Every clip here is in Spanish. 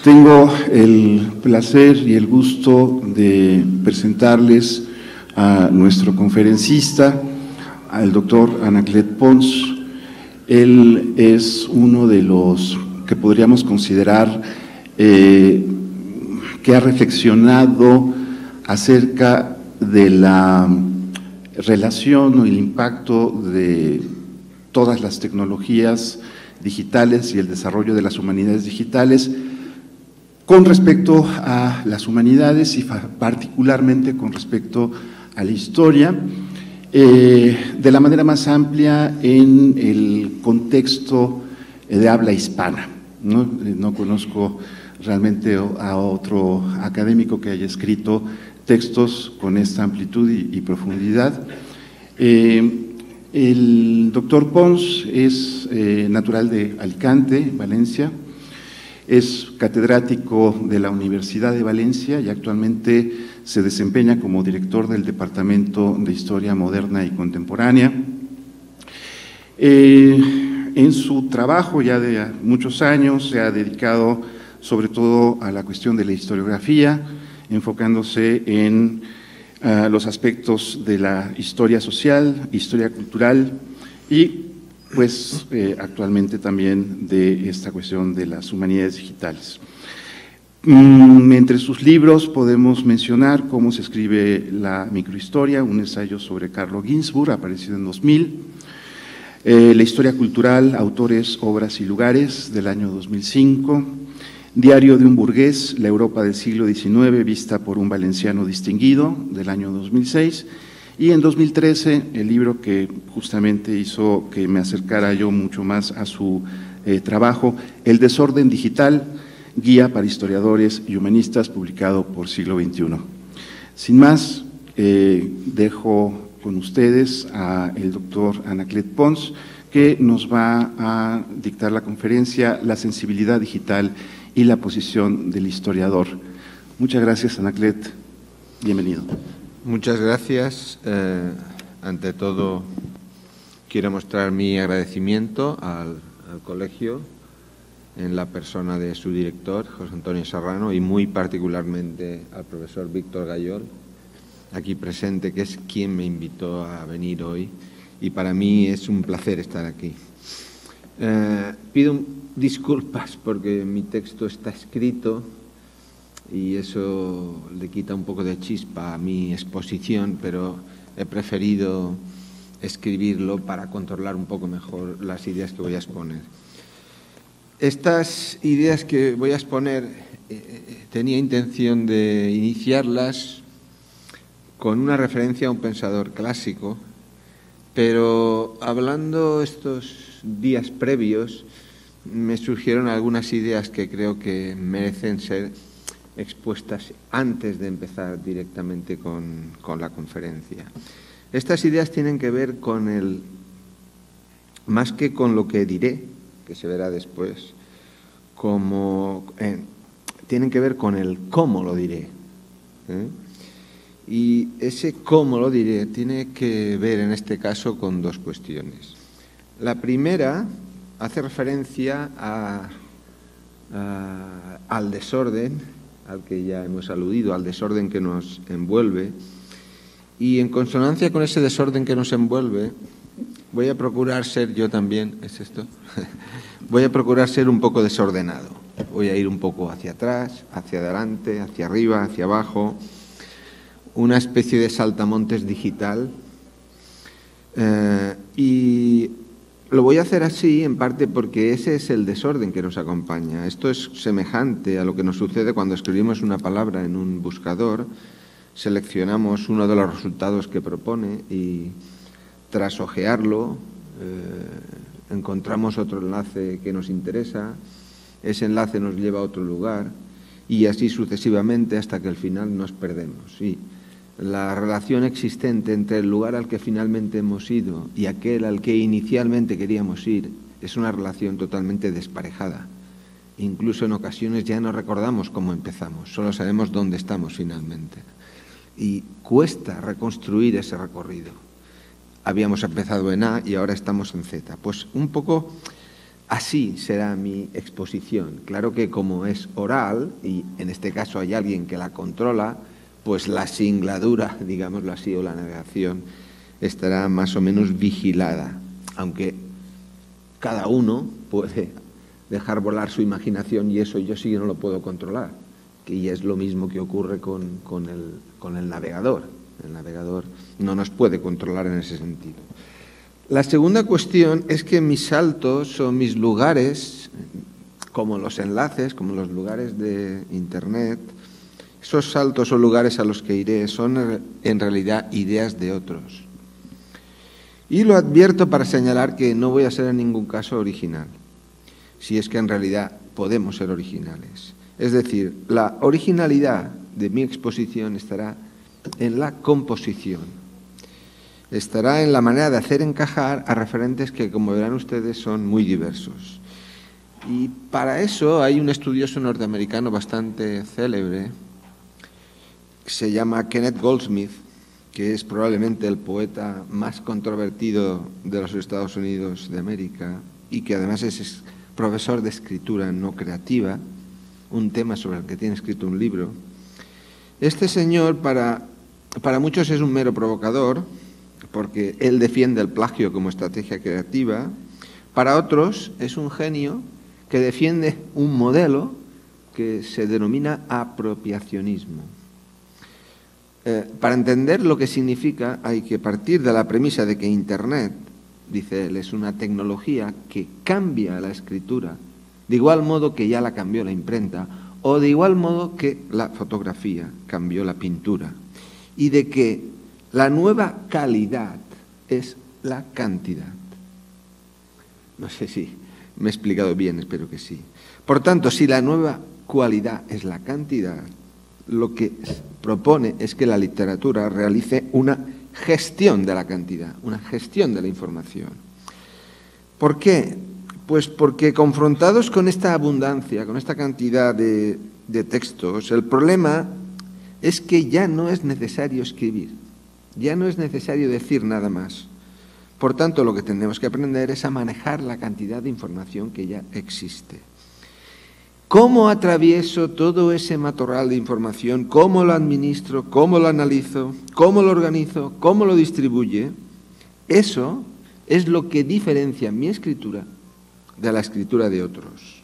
Tengo el placer y el gusto de presentarles a nuestro conferencista, al doctor Anaclet Pons. Él es uno de los que podríamos considerar que ha reflexionado acerca de la relación o el impacto de todas las tecnologías digitales y el desarrollo de las humanidades digitales con respecto a las humanidades y particularmente con respecto a la historia, de la manera más amplia en el contexto de habla hispana. No conozco realmente a otro académico que haya escrito textos con esta amplitud y profundidad. El doctor Pons es natural de Alicante, Valencia. Es catedrático de la Universidad de Valencia y actualmente se desempeña como director del Departamento de Historia Moderna y Contemporánea. En su trabajo ya de muchos años se ha dedicado sobre todo a la cuestión de la historiografía, enfocándose en los aspectos de la historia social, historia cultural y pues actualmente también de esta cuestión de las humanidades digitales. Entre sus libros podemos mencionar Cómo se escribe la microhistoria, un ensayo sobre Carlo Ginzburg, aparecido en 2000, La historia cultural, autores, obras y lugares, del año 2005, Diario de un burgués, la Europa del siglo XIX, vista por un valenciano distinguido, del año 2006, y en 2013, el libro que justamente hizo que me acercara yo mucho más a su trabajo, El desorden digital, guía para historiadores y humanistas, publicado por Siglo XXI. Sin más, dejo con ustedes al doctor Anaclet Pons, que nos va a dictar la conferencia La sensibilidad digital y la posición del historiador. Muchas gracias, Anaclet. Bienvenido. Muchas gracias. Ante todo, quiero mostrar mi agradecimiento al colegio en la persona de su director, José Antonio Serrano, y muy particularmente al profesor Víctor Gayol, aquí presente, que es quien me invitó a venir hoy, y para mí es un placer estar aquí. Pido disculpas porque mi texto está escrito y eso le quita un poco de chispa a mi exposición, pero he preferido escribirlo para controlar un poco mejor las ideas que voy a exponer. Estas ideas que voy a exponer tenía intención de iniciarlas con una referencia a un pensador clásico, pero hablando estos días previos me surgieron algunas ideas que creo que merecen ser expuestas antes de empezar directamente con la conferencia. Estas ideas tienen que ver con más que con lo que diré, que se verá después, tienen que ver con el cómo lo diré. Y ese cómo lo diré tiene que ver en este caso con dos cuestiones. La primera hace referencia al desorden, al que ya hemos aludido, al desorden que nos envuelve, y en consonancia con ese desorden que nos envuelve, voy a procurar ser yo también, ¿es esto? Voy a procurar ser un poco desordenado. Voy a ir un poco hacia atrás, hacia adelante, hacia arriba, hacia abajo, una especie de saltamontes digital, y lo voy a hacer así en parte porque ese es el desorden que nos acompaña. Esto es semejante a lo que nos sucede cuando escribimos una palabra en un buscador, seleccionamos uno de los resultados que propone y tras hojearlo encontramos otro enlace que nos interesa, ese enlace nos lleva a otro lugar y así sucesivamente hasta que al final nos perdemos. Y la relación existente entre el lugar al que finalmente hemos ido y aquel al que inicialmente queríamos ir es una relación totalmente desparejada. Incluso en ocasiones ya no recordamos cómo empezamos, solo sabemos dónde estamos finalmente. Y cuesta reconstruir ese recorrido. Habíamos empezado en A y ahora estamos en Z. Pues un poco así será mi exposición. Claro que como es oral, y en este caso hay alguien que la controla, pues la singladura, digámoslo así, o la navegación, estará más o menos vigilada, aunque cada uno puede dejar volar su imaginación y eso yo sí que no lo puedo controlar, que es lo mismo que ocurre con el navegador. El navegador no nos puede controlar en ese sentido. La segunda cuestión es que mis saltos o mis lugares, como los enlaces, como los lugares de Internet, esos saltos o lugares a los que iré son en realidad ideas de otros. Y lo advierto para señalar que no voy a ser en ningún caso original, si es que en realidad podemos ser originales. Es decir, la originalidad de mi exposición estará en la composición, estará en la manera de hacer encajar a referentes que, como verán ustedes, son muy diversos. Y para eso hay un estudioso norteamericano bastante célebre, que se llama Kenneth Goldsmith, que es probablemente el poeta más controvertido de los Estados Unidos de América y que además es profesor de escritura no creativa, un tema sobre el que tiene escrito un libro. Este señor para muchos es un mero provocador, porque él defiende el plagio como estrategia creativa. Para otros es un genio que defiende un modelo que se denomina apropiacionismo. Para entender lo que significa hay que partir de la premisa de que Internet, dice él, es una tecnología que cambia la escritura, de igual modo que ya la cambió la imprenta, o de igual modo que la fotografía cambió la pintura, y de que la nueva calidad es la cantidad. No sé si me he explicado bien, espero que sí. Por tanto, si la nueva cualidad es la cantidad, lo que propone es que la literatura realice una gestión de la cantidad, una gestión de la información. ¿Por qué? Pues porque confrontados con esta abundancia, con esta cantidad de textos, el problema es que ya no es necesario escribir, ya no es necesario decir nada más. Por tanto, lo que tenemos que aprender es a manejar la cantidad de información que ya existe. ¿Cómo atravieso todo ese matorral de información? ¿Cómo lo administro? ¿Cómo lo analizo? ¿Cómo lo organizo? ¿Cómo lo distribuye? Eso es lo que diferencia mi escritura de la escritura de otros.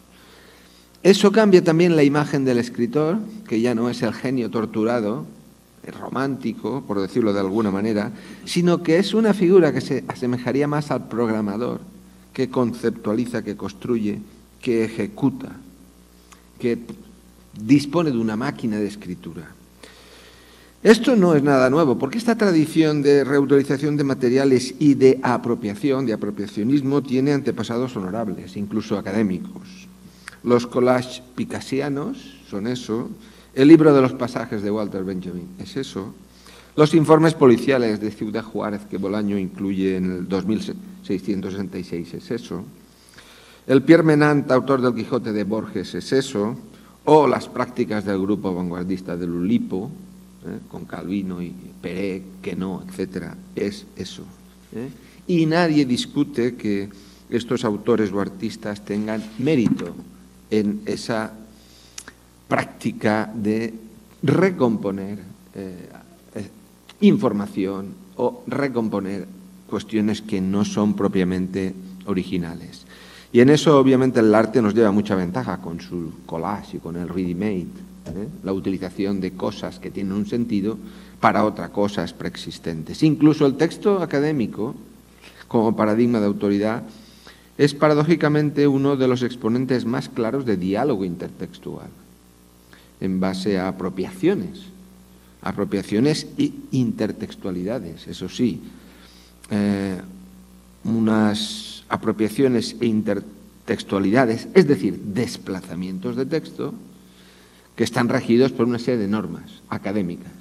Eso cambia también la imagen del escritor, que ya no es el genio torturado, el romántico, por decirlo de alguna manera, sino que es una figura que se asemejaría más al programador, que conceptualiza, que construye, que ejecuta, que dispone de una máquina de escritura. Esto no es nada nuevo, porque esta tradición de reutilización de materiales y de apropiación, de apropiacionismo, tiene antepasados honorables, incluso académicos. Los collages picassianos son eso, el libro de los pasajes de Walter Benjamin es eso, los informes policiales de Ciudad Juárez que Bolaño incluye en el 2666 es eso, el Pierre Menant, autor del Quijote de Borges, es eso, o las prácticas del grupo vanguardista del Ulipo, con Calvino y Perec, Queneau, etcétera, es eso. Y nadie discute que estos autores o artistas tengan mérito en esa práctica de recomponer información o recomponer cuestiones que no son propiamente originales. Y en eso, obviamente, el arte nos lleva mucha ventaja con su collage y con el ready-made, la utilización de cosas que tienen un sentido para otras cosas preexistentes. Incluso el texto académico, como paradigma de autoridad, es paradójicamente uno de los exponentes más claros de diálogo intertextual, en base a apropiaciones y intertextualidades, eso sí, unas apropiaciones e intertextualidades, es decir, desplazamientos de texto, que están regidos por una serie de normas académicas,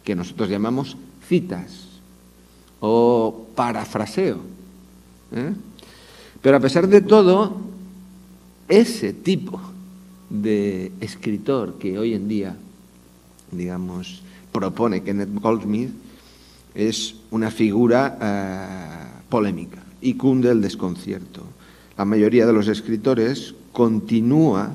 que nosotros llamamos citas o parafraseo. Pero a pesar de todo, ese tipo de escritor que hoy en día, digamos, propone Kenneth Goldsmith, es una figura polémica y cunde el desconcierto. la mayoría de los escritores continúa,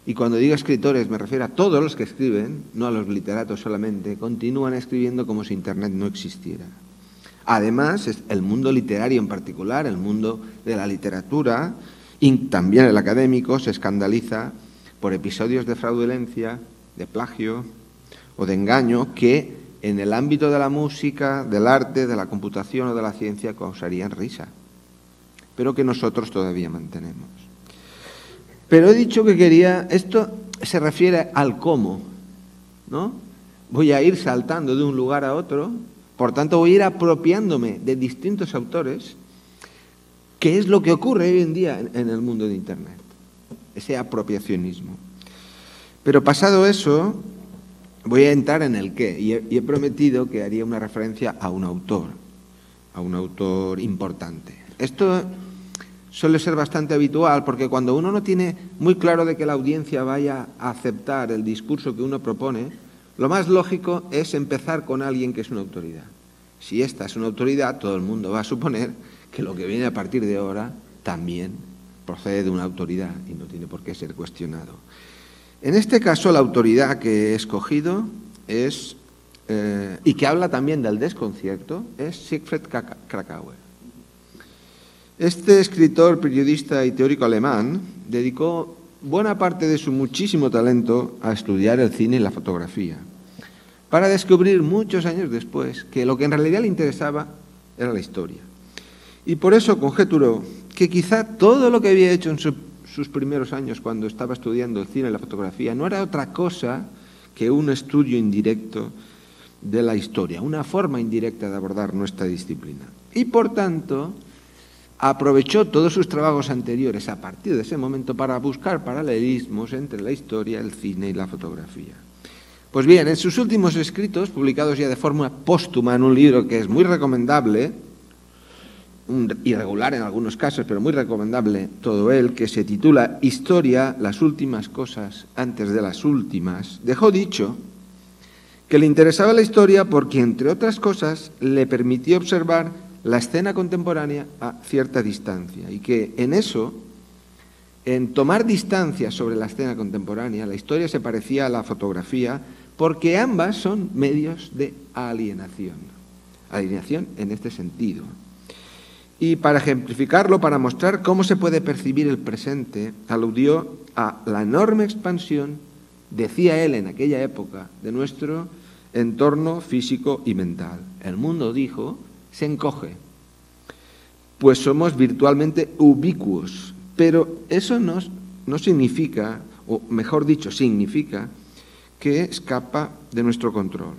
y cuando digo escritores me refiero a todos los que escriben, no a los literatos solamente, continúan escribiendo como si Internet no existiera. Además, el mundo literario en particular, el mundo de la literatura, y también el académico, se escandaliza por episodios de fraudulencia, de plagio o de engaño que en el ámbito de la música, del arte, de la computación o de la ciencia causarían risa, pero que nosotros todavía mantenemos. Pero he dicho que esto se refiere al cómo, ¿no? Voy a ir saltando de un lugar a otro, por tanto voy a ir apropiándome de distintos autores, que es lo que ocurre hoy en día en el mundo de Internet, ese apropiacionismo. Pero pasado eso, voy a entrar en el qué, y he prometido que haría una referencia a un autor importante. Esto suele ser bastante habitual porque cuando uno no tiene muy claro de que la audiencia vaya a aceptar el discurso que uno propone, lo más lógico es empezar con alguien que es una autoridad. Si esta es una autoridad, todo el mundo va a suponer que lo que viene a partir de ahora también procede de una autoridad y no tiene por qué ser cuestionado. En este caso, la autoridad que he escogido es, y que habla también del desconcierto, es Siegfried Kracauer. Este escritor, periodista y teórico alemán dedicó buena parte de su muchísimo talento a estudiar el cine y la fotografía, para descubrir muchos años después que lo que en realidad le interesaba era la historia. Y por eso conjeturó que quizá todo lo que había hecho en sus primeros años cuando estaba estudiando el cine y la fotografía no era otra cosa que un estudio indirecto de la historia, una forma indirecta de abordar nuestra disciplina. Y por tanto, aprovechó todos sus trabajos anteriores a partir de ese momento para buscar paralelismos entre la historia, el cine y la fotografía. Pues bien, en sus últimos escritos, publicados ya de forma póstuma en un libro que es muy recomendable, irregular en algunos casos, pero muy recomendable todo él, que se titula Historia, las últimas cosas antes de las últimas, dejó dicho que le interesaba la historia porque, entre otras cosas, le permitió observar la escena contemporánea a cierta distancia y que en eso, en tomar distancia sobre la escena contemporánea, la historia se parecía a la fotografía porque ambas son medios de alienación en este sentido. Y para ejemplificarlo, para mostrar cómo se puede percibir el presente, aludió a la enorme expansión, decía él en aquella época, de nuestro entorno físico y mental. El mundo, dijo, se encoge, pues somos virtualmente ubicuos, pero eso no significa, o mejor dicho, significa que escapa de nuestro control.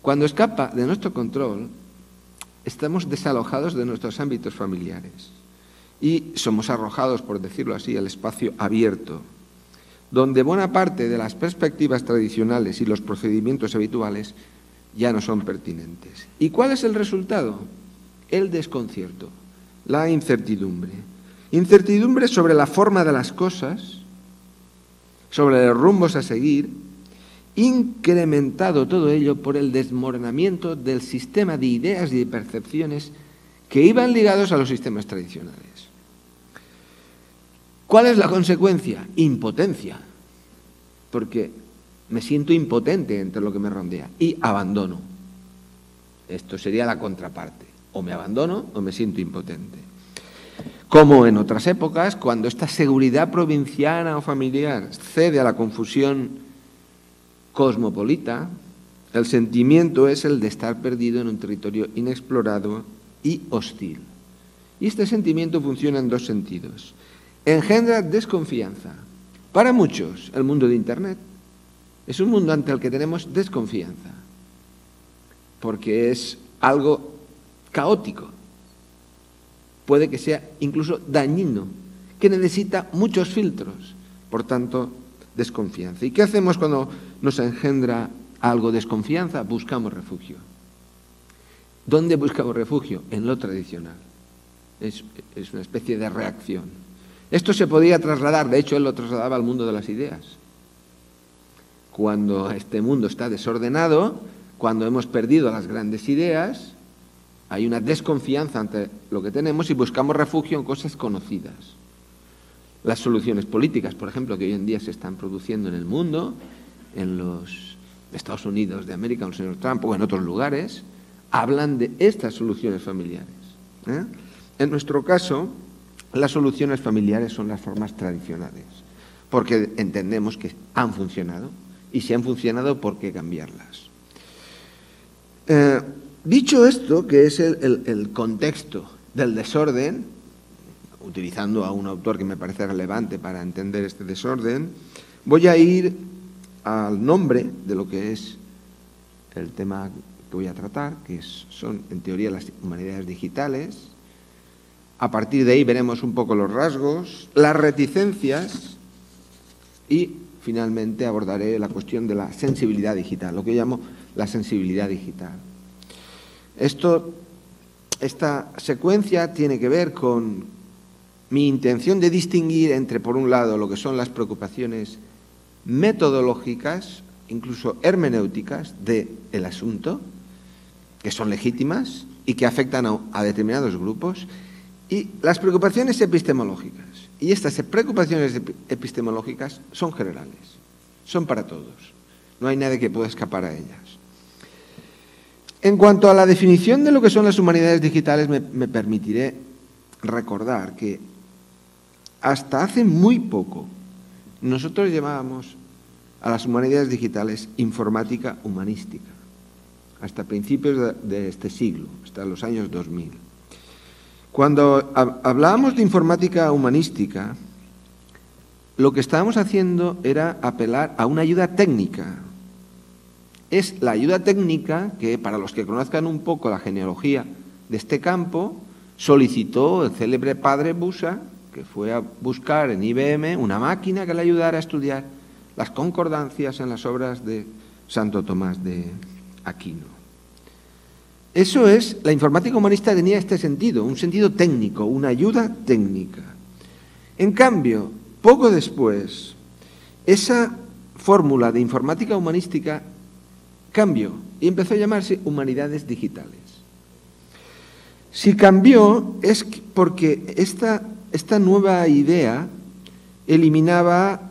Cuando escapa de nuestro control, estamos desalojados de nuestros ámbitos familiares y somos arrojados, por decirlo así, al espacio abierto, donde buena parte de las perspectivas tradicionales y los procedimientos habituales ya no son pertinentes. ¿Y cuál es el resultado? El desconcierto, la incertidumbre. Incertidumbre sobre la forma de las cosas, sobre los rumbos a seguir, incrementado todo ello por el desmoronamiento del sistema de ideas y de percepciones que iban ligados a los sistemas tradicionales. ¿Cuál es la consecuencia? Impotencia, porque me siento impotente entre lo que me rodea y abandono. Esto sería la contraparte. O me abandono o me siento impotente. Como en otras épocas, cuando esta seguridad provinciana o familiar cede a la confusión cosmopolita, el sentimiento es el de estar perdido en un territorio inexplorado y hostil. Y este sentimiento funciona en dos sentidos. Engendra desconfianza. Para muchos, el mundo de Internet es un mundo ante el que tenemos desconfianza, porque es algo caótico, puede que sea incluso dañino, que necesita muchos filtros, por tanto, desconfianza. ¿Y qué hacemos cuando nos engendra algo desconfianza? Buscamos refugio. ¿Dónde buscamos refugio? En lo tradicional. Es una especie de reacción. Esto se podía trasladar, de hecho él lo trasladaba al mundo de las ideas. Cuando este mundo está desordenado, cuando hemos perdido las grandes ideas, Hay una desconfianza ante lo que tenemos y buscamos refugio en cosas conocidas. Las soluciones políticas, por ejemplo, que hoy en día se están produciendo en el mundo, en los Estados Unidos de América, el señor Trump o en otros lugares, hablan de estas soluciones familiares. En nuestro caso, las soluciones familiares son las formas tradicionales, porque entendemos que han funcionado, y si han funcionado, ¿por qué cambiarlas? Dicho esto, que es el contexto del desorden, utilizando a un autor que me parece relevante para entender este desorden, voy a ir al nombre de lo que es el tema que voy a tratar, que son en teoría las humanidades digitales. A partir de ahí veremos un poco los rasgos, las reticencias y finalmente abordaré la cuestión de la sensibilidad digital, lo que llamo la sensibilidad digital. Esta secuencia tiene que ver con mi intención de distinguir entre, por un lado, lo que son las preocupaciones metodológicas, incluso hermenéuticas, del asunto, que son legítimas y que afectan a determinados grupos, y las preocupaciones epistemológicas. Y estas preocupaciones epistemológicas son generales, son para todos. No hay nadie que pueda escapar a ellas. En cuanto a la definición de lo que son las humanidades digitales, me permitiré recordar que hasta hace muy poco nosotros llamábamos a las humanidades digitales informática humanística, hasta principios de este siglo, hasta los años 2000. Cuando hablábamos de informática humanística, lo que estábamos haciendo era apelar a una ayuda técnica. Es la ayuda técnica que, para los que conozcan un poco la genealogía de este campo, solicitó el célebre padre Busa, que fue a buscar en IBM una máquina que le ayudara a estudiar las concordancias en las obras de Santo Tomás de Aquino. Eso es, la informática humanista tenía este sentido, un sentido técnico, una ayuda técnica. En cambio, poco después, esa fórmula de informática humanística cambió y empezó a llamarse humanidades digitales. Si cambió es porque esta nueva idea eliminaba,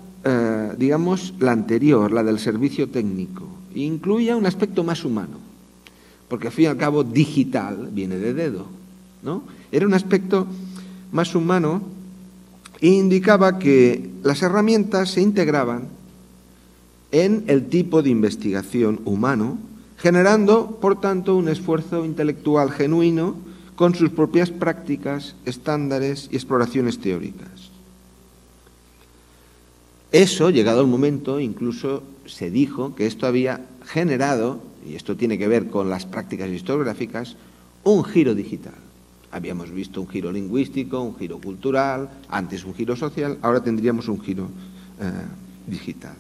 digamos, la anterior, la del servicio técnico, e incluía un aspecto más humano, porque al fin y al cabo digital viene de dedo, ¿no? Era un aspecto más humano e indicaba que las herramientas se integraban en el tipo de investigación humano, generando, por tanto, un esfuerzo intelectual genuino con sus propias prácticas, estándares y exploraciones teóricas. Eso, llegado el momento, incluso se dijo que esto había generado, y esto tiene que ver con las prácticas historiográficas, un giro digital. Habíamos visto un giro lingüístico, un giro cultural, antes un giro social, ahora tendríamos un giro digital.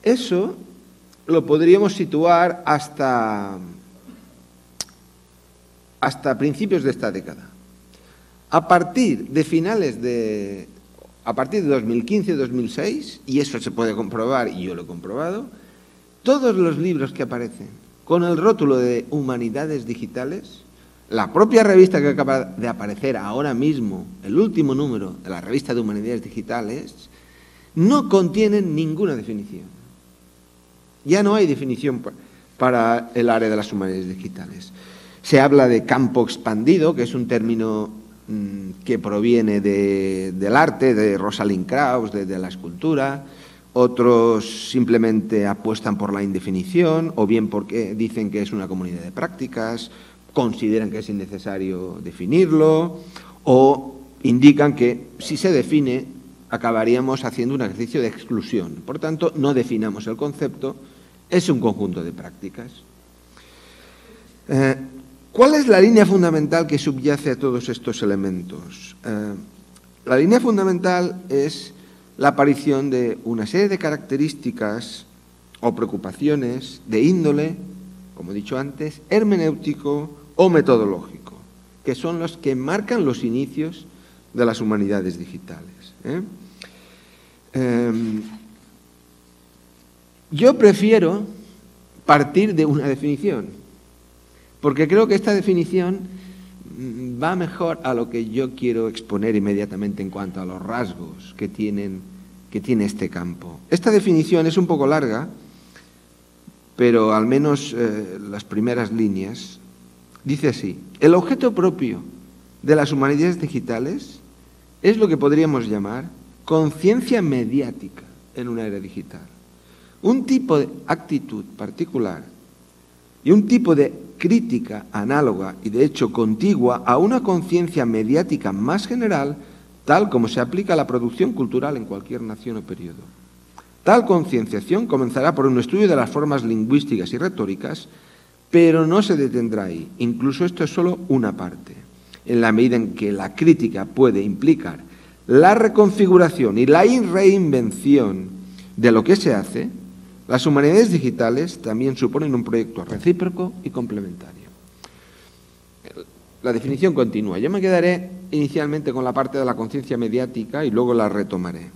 Eso lo podríamos situar hasta principios de esta década. A partir de 2015-2006, y eso se puede comprobar, y yo lo he comprobado, todos los libros que aparecen con el rótulo de humanidades digitales, la propia revista que acaba de aparecer ahora mismo, el último número de la revista de humanidades digitales, no contienen ninguna definición. Ya no hay definición para el área de las humanidades digitales. Se habla de campo expandido, que es un término que proviene del arte, de Rosalind Krauss, de la escultura. Otros simplemente apuestan por la indefinición, o bien porque dicen que es una comunidad de prácticas, consideran que es innecesario definirlo, o indican que si se define acabaríamos haciendo un ejercicio de exclusión. Por tanto, no definamos el concepto, es un conjunto de prácticas. ¿Cuál es la línea fundamental que subyace a todos estos elementos? La línea fundamental es la aparición de una serie de características o preocupaciones de índole, como he dicho antes, hermenéutico o metodológico, que son los que marcan los inicios de las humanidades digitales. Yo prefiero partir de una definición, porque creo que esta definición va mejor a lo que yo quiero exponer inmediatamente en cuanto a los rasgos que tiene este campo. Esta definición es un poco larga, pero al menos las primeras líneas. Dice así: el objeto propio de las humanidades digitales es lo que podríamos llamar conciencia mediática en una era digital. Un tipo de actitud particular y un tipo de crítica análoga y de hecho contigua a una conciencia mediática más general, tal como se aplica a la producción cultural en cualquier nación o periodo. Tal concienciación comenzará por un estudio de las formas lingüísticas y retóricas, pero no se detendrá ahí. Incluso esto es solo una parte. En la medida en que la crítica puede implicar la reconfiguración y la reinvención de lo que se hace, las humanidades digitales también suponen un proyecto recíproco y complementario. La definición continúa. Yo me quedaré inicialmente con la parte de la conciencia mediática y luego la retomaré.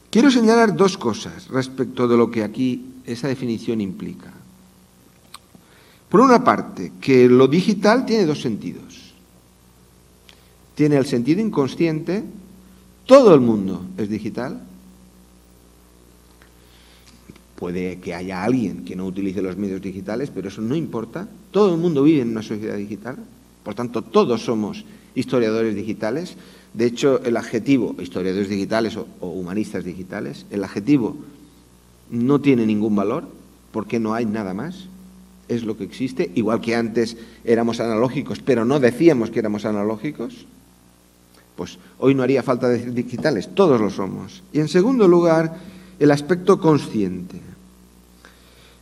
Quiero señalar dos cosas respecto de lo que aquí esa definición implica. Por una parte, que lo digital tiene dos sentidos. Tiene el sentido inconsciente, todo el mundo es digital. Puede que haya alguien que no utilice los medios digitales, pero eso no importa. Todo el mundo vive en una sociedad digital, por tanto todos somos historiadores digitales. De hecho, el adjetivo historiadores digitales o humanistas digitales, el adjetivo no tiene ningún valor porque no hay nada más. Es lo que existe, igual que antes éramos analógicos, pero no decíamos que éramos analógicos, pues hoy no haría falta decir digitales, todos lo somos. Y en segundo lugar, el aspecto consciente.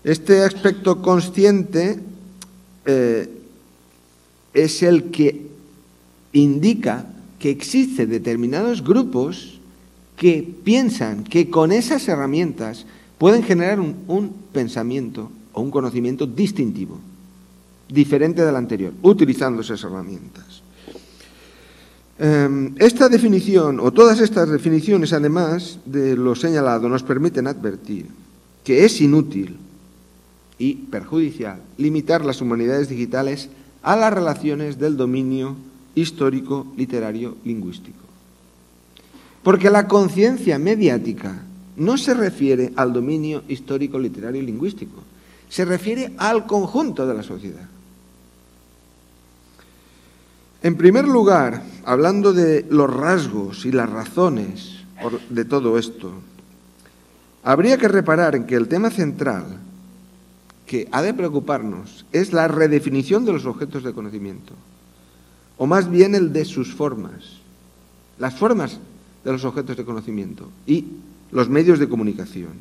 Este aspecto consciente es el que indica que existen determinados grupos que piensan que con esas herramientas pueden generar un pensamiento o un conocimiento distintivo, diferente del anterior, utilizando esas herramientas. Esta definición, o todas estas definiciones, además de lo señalado, nos permiten advertir que es inútil y perjudicial limitar las humanidades digitales a las relaciones del dominio histórico, literario, lingüístico. Porque la conciencia mediática no se refiere al dominio histórico, literario y lingüístico, se refiere al conjunto de la sociedad. En primer lugar, hablando de los rasgos y las razones de todo esto, habría que reparar en que el tema central que ha de preocuparnos es la redefinición de los objetos de conocimiento, o más bien el de sus formas, las formas de los objetos de conocimiento y los medios de comunicación,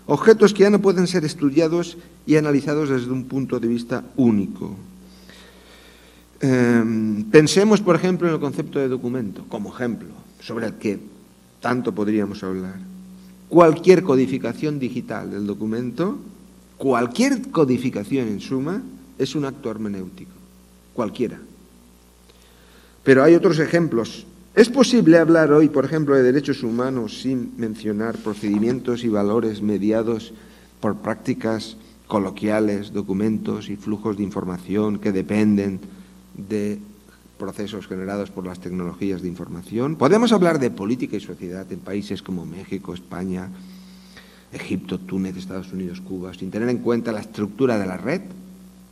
objetos que ya no pueden ser estudiados y analizados desde un punto de vista único. Pensemos, por ejemplo, en el concepto de documento, como ejemplo, sobre el que tanto podríamos hablar. Cualquier codificación digital del documento, cualquier codificación en suma, es un acto hermenéutico, cualquiera. Pero hay otros ejemplos. ¿Es posible hablar hoy, por ejemplo, de derechos humanos sin mencionar procedimientos y valores mediados por prácticas coloquiales, documentos y flujos de información que dependen de procesos generados por las tecnologías de información? ¿Podemos hablar de política y sociedad en países como México, España, Egipto, Túnez, Estados Unidos, Cuba, sin tener en cuenta la estructura de la red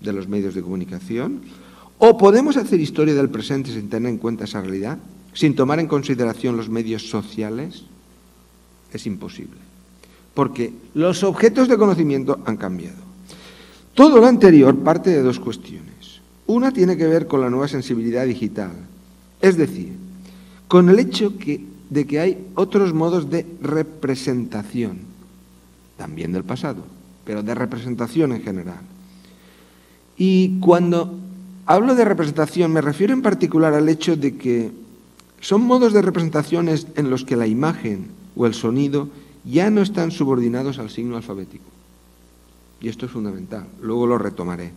de los medios de comunicación? ¿O podemos hacer historia del presente sin tener en cuenta esa realidad, sin tomar en consideración los medios sociales? Es imposible, porque los objetos de conocimiento han cambiado. Todo lo anterior parte de dos cuestiones. Una tiene que ver con la nueva sensibilidad digital, es decir, con el hecho de que hay otros modos de representación, también del pasado, pero de representación en general. Y cuando hablo de representación me refiero en particular al hecho de que son modos de representaciones en los que la imagen o el sonido ya no están subordinados al signo alfabético. Y esto es fundamental, luego lo retomaré.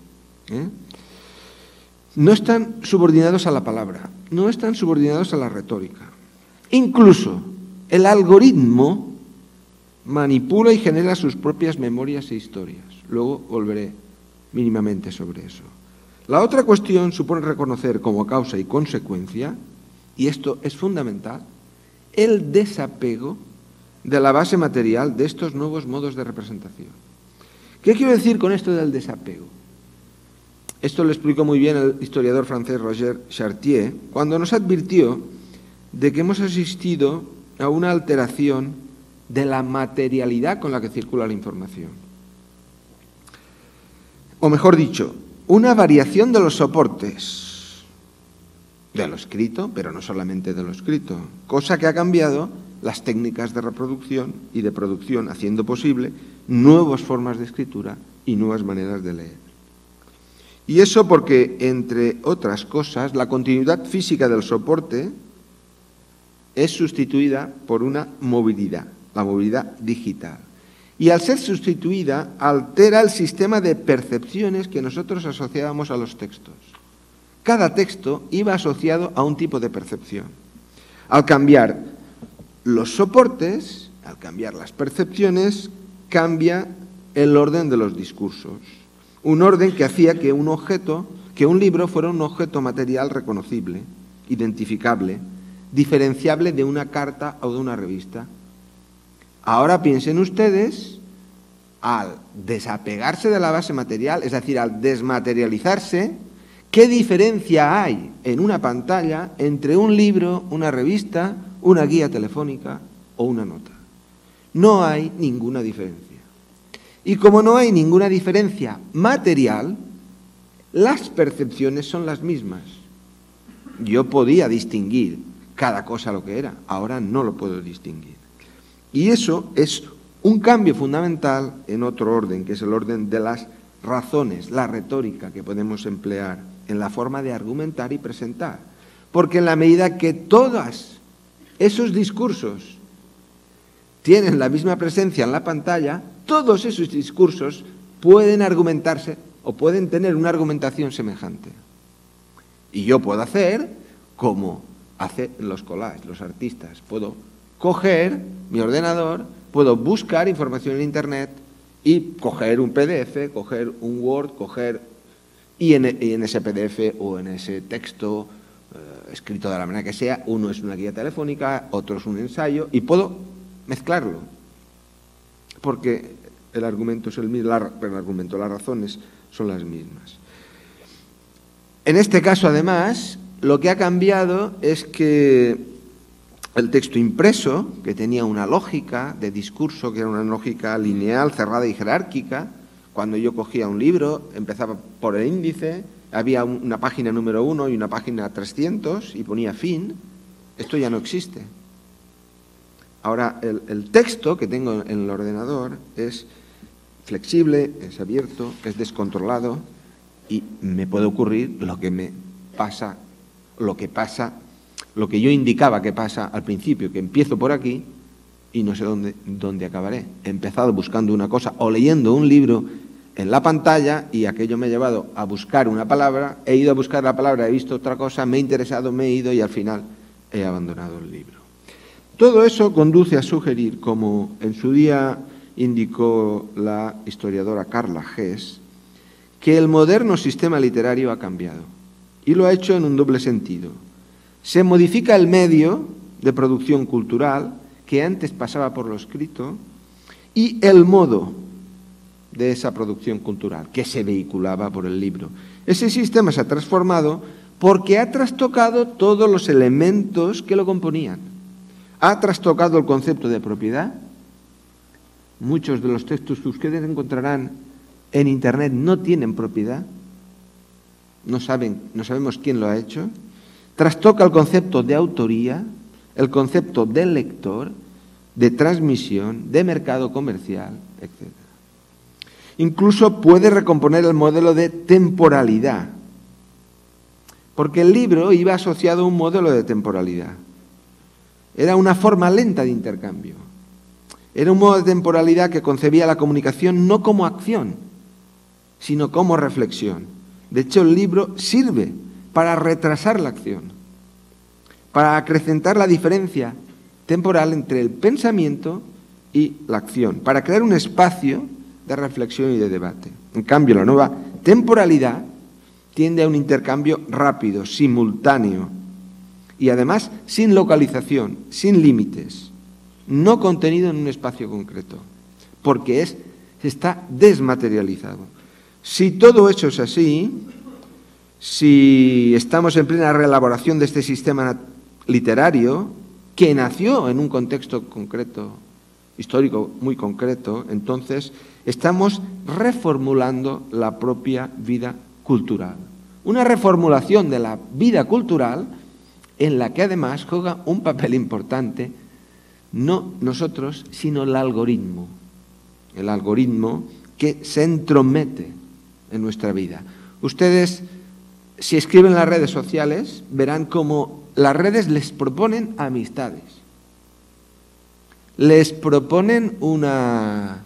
No están subordinados a la palabra, no están subordinados a la retórica. Incluso el algoritmo manipula y genera sus propias memorias e historias. Luego volveré mínimamente sobre eso. La otra cuestión supone reconocer como causa y consecuencia, y esto es fundamental, el desapego de la base material de estos nuevos modos de representación. ¿Qué quiero decir con esto del desapego? Esto lo explicó muy bien el historiador francés Roger Chartier cuando nos advirtió de que hemos asistido a una alteración de la materialidad con la que circula la información. O mejor dicho, una variación de los soportes de lo escrito, pero no solamente de lo escrito, cosa que ha cambiado las técnicas de reproducción y de producción, haciendo posible nuevas formas de escritura y nuevas maneras de leer. Y eso porque, entre otras cosas, la continuidad física del soporte es sustituida por una movilidad, la movilidad digital. Y al ser sustituida, altera el sistema de percepciones que nosotros asociábamos a los textos. Cada texto iba asociado a un tipo de percepción. Al cambiar los soportes, al cambiar las percepciones, cambia el orden de los discursos. Un orden que hacía que un libro fuera un objeto material reconocible, identificable, diferenciable de una carta o de una revista. Ahora piensen ustedes, al desapegarse de la base material, es decir, al desmaterializarse, ¿qué diferencia hay en una pantalla entre un libro, una revista, una guía telefónica o una nota? No hay ninguna diferencia. Y como no hay ninguna diferencia material, las percepciones son las mismas. Yo podía distinguir cada cosa lo que era, ahora no lo puedo distinguir. Y eso es un cambio fundamental en otro orden, que es el orden de las razones, la retórica que podemos emplear en la forma de argumentar y presentar. Porque en la medida que todos esos discursos tienen la misma presencia en la pantalla, todos esos discursos pueden argumentarse o pueden tener una argumentación semejante. Y yo puedo hacer como hacen los collages, los artistas. Puedo coger mi ordenador, puedo buscar información en Internet y coger un PDF, coger un Word, y en ese PDF o en ese texto escrito de la manera que sea, uno es una guía telefónica, otro es un ensayo, y puedo mezclarlo, porque el argumento es el mismo, las razones son las mismas. En este caso, además, lo que ha cambiado es que el texto impreso, que tenía una lógica de discurso, que era una lógica lineal, cerrada y jerárquica, cuando yo cogía un libro, empezaba por el índice, había una página número 1 y una página 300 y ponía fin. Esto ya no existe. Ahora, el texto que tengo en el ordenador es flexible, es abierto, es descontrolado y me puede ocurrir lo que me pasa, lo que yo indicaba que pasa al principio, que empiezo por aquí y no sé dónde acabaré. He empezado buscando una cosa o leyendo un libro en la pantalla y aquello me ha llevado a buscar una palabra, he ido a buscar la palabra, he visto otra cosa, me he interesado, me he ido y al final he abandonado el libro. Todo eso conduce a sugerir, como en su día indicó la historiadora Carla Hess, que el moderno sistema literario ha cambiado y lo ha hecho en un doble sentido. Se modifica el medio de producción cultural, que antes pasaba por lo escrito, y el modo de esa producción cultural, que se vehiculaba por el libro. Ese sistema se ha transformado porque ha trastocado todos los elementos que lo componían. Ha trastocado el concepto de propiedad. Muchos de los textos que ustedes encontrarán en Internet no tienen propiedad. No sabemos quién lo ha hecho. Trastoca el concepto de autoría, el concepto del lector, de transmisión, de mercado comercial, etc. Incluso puede recomponer el modelo de temporalidad, porque el libro iba asociado a un modelo de temporalidad. Era una forma lenta de intercambio. Era un modo de temporalidad que concebía la comunicación no como acción, sino como reflexión. De hecho, el libro sirve para retrasar la acción, para acrecentar la diferencia temporal entre el pensamiento y la acción, para crear un espacio de reflexión y de debate. En cambio, la nueva temporalidad tiende a un intercambio rápido, simultáneo y además sin localización, sin límites, no contenido en un espacio concreto, porque está desmaterializado. Si todo eso es así, si estamos en plena reelaboración de este sistema literario, que nació en un contexto concreto, histórico muy concreto, entonces estamos reformulando la propia vida cultural. Una reformulación de la vida cultural en la que además juega un papel importante, no nosotros, sino el algoritmo que se entromete en nuestra vida. Ustedes, si escriben en las redes sociales, verán cómo las redes les proponen amistades. Les proponen una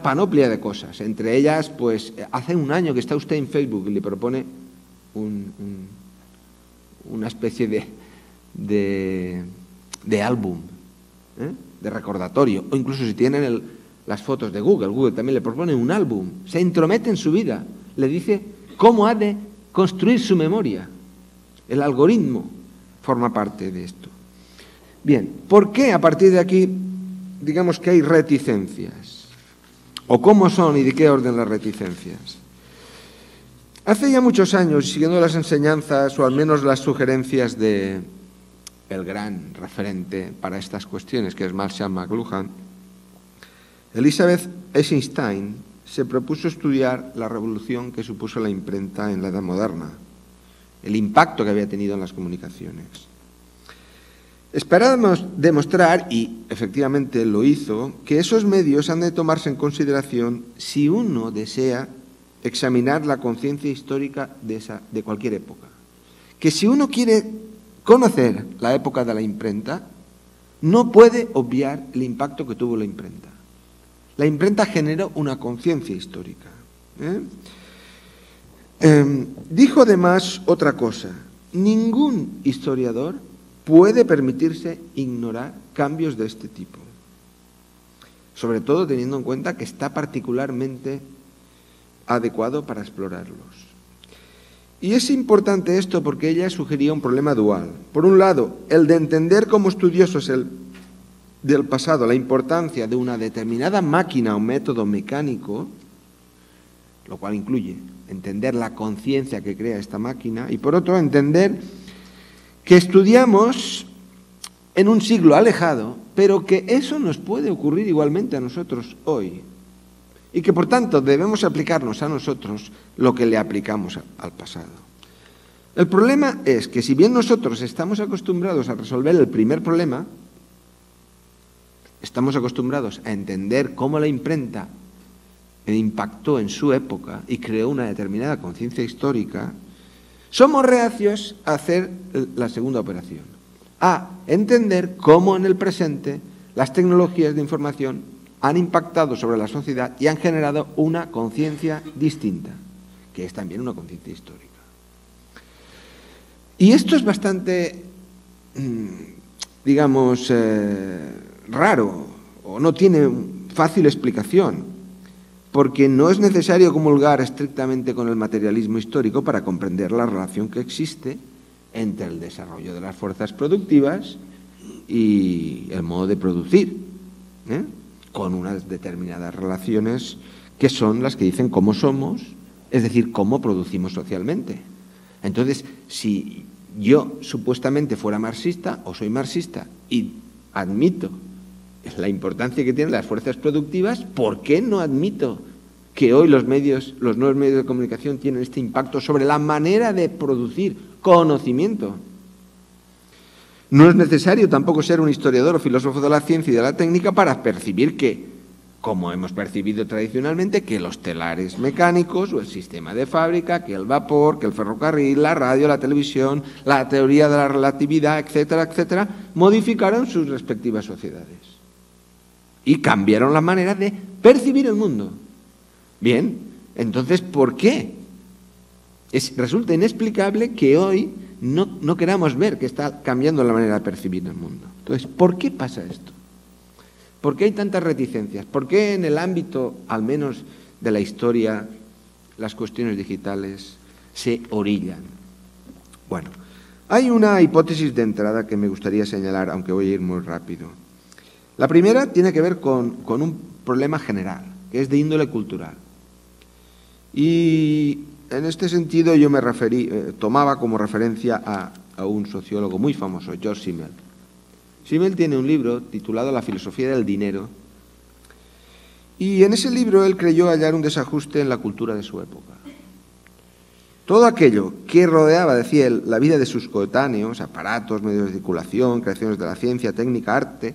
panoplia de cosas. Entre ellas, pues, hace un año que está usted en Facebook y le propone una especie de álbum, de recordatorio. O incluso si tienen las fotos de Google también le propone un álbum. Se entromete en su vida. Le dice cómo ha de construir su memoria. El algoritmo forma parte de esto. Bien, ¿por qué a partir de aquí digamos que hay reticencias? ¿O cómo son y de qué orden las reticencias? Hace ya muchos años, siguiendo las enseñanzas o al menos las sugerencias de el gran referente para estas cuestiones, que es Marshall McLuhan, Elizabeth Eisenstein se propuso estudiar la revolución que supuso la imprenta en la Edad Moderna, el impacto que había tenido en las comunicaciones. Esperábamos demostrar, y efectivamente lo hizo, que esos medios han de tomarse en consideración si uno desea examinar la conciencia histórica de cualquier época. Que si uno quiere conocer la época de la imprenta, no puede obviar el impacto que tuvo la imprenta. La imprenta generó una conciencia histórica. Dijo además otra cosa: ningún historiador puede permitirse ignorar cambios de este tipo, sobre todo teniendo en cuenta que está particularmente adecuado para explorarlos. Y es importante esto porque ella sugería un problema dual. Por un lado, el de entender como estudiosos del pasado la importancia de una determinada máquina o método mecánico, lo cual incluye entender la conciencia que crea esta máquina, y por otro, entender que estudiamos en un siglo alejado, pero que eso nos puede ocurrir igualmente a nosotros hoy, y que por tanto debemos aplicarnos a nosotros lo que le aplicamos al pasado. El problema es que si bien nosotros estamos acostumbrados a resolver el primer problema, estamos acostumbrados a entender cómo la imprenta impactó en su época y creó una determinada conciencia histórica, somos reacios a hacer la segunda operación, a entender cómo en el presente las tecnologías de información han impactado sobre la sociedad y han generado una conciencia distinta, que es también una conciencia histórica. Y esto es bastante, digamos, raro, o no tiene fácil explicación, porque no es necesario comulgar estrictamente con el materialismo histórico para comprender la relación que existe entre el desarrollo de las fuerzas productivas y el modo de producir, con unas determinadas relaciones que son las que dicen cómo somos, es decir, cómo producimos socialmente. Entonces, si yo supuestamente fuera marxista o soy marxista y admito la importancia que tienen las fuerzas productivas, ¿por qué no admito que hoy los nuevos medios de comunicación tienen este impacto sobre la manera de producir conocimiento? No es necesario tampoco ser un historiador o filósofo de la ciencia y de la técnica para percibir que, como hemos percibido tradicionalmente, que los telares mecánicos o el sistema de fábrica, que el vapor, que el ferrocarril, la radio, la televisión, la teoría de la relatividad, etcétera, etcétera, modificaron sus respectivas sociedades y cambiaron la manera de percibir el mundo. Bien, entonces, ¿por qué? Resulta inexplicable que hoy no queramos ver que está cambiando la manera de percibir el mundo. Entonces, ¿por qué pasa esto? ¿Por qué hay tantas reticencias? ¿Por qué en el ámbito, al menos de la historia, las cuestiones digitales, se orillan. Bueno, hay una hipótesis de entrada que me gustaría señalar, aunque voy a ir muy rápido. La primera tiene que ver con un problema general, que es de índole cultural. Y en este sentido yo me tomaba como referencia a un sociólogo muy famoso, George Simmel. Simmel tiene un libro titulado La filosofía del dinero, y en ese libro él creyó hallar un desajuste en la cultura de su época. Todo aquello que rodeaba, decía él, la vida de sus coetáneos, aparatos, medios de circulación, creaciones de la ciencia, técnica, arte,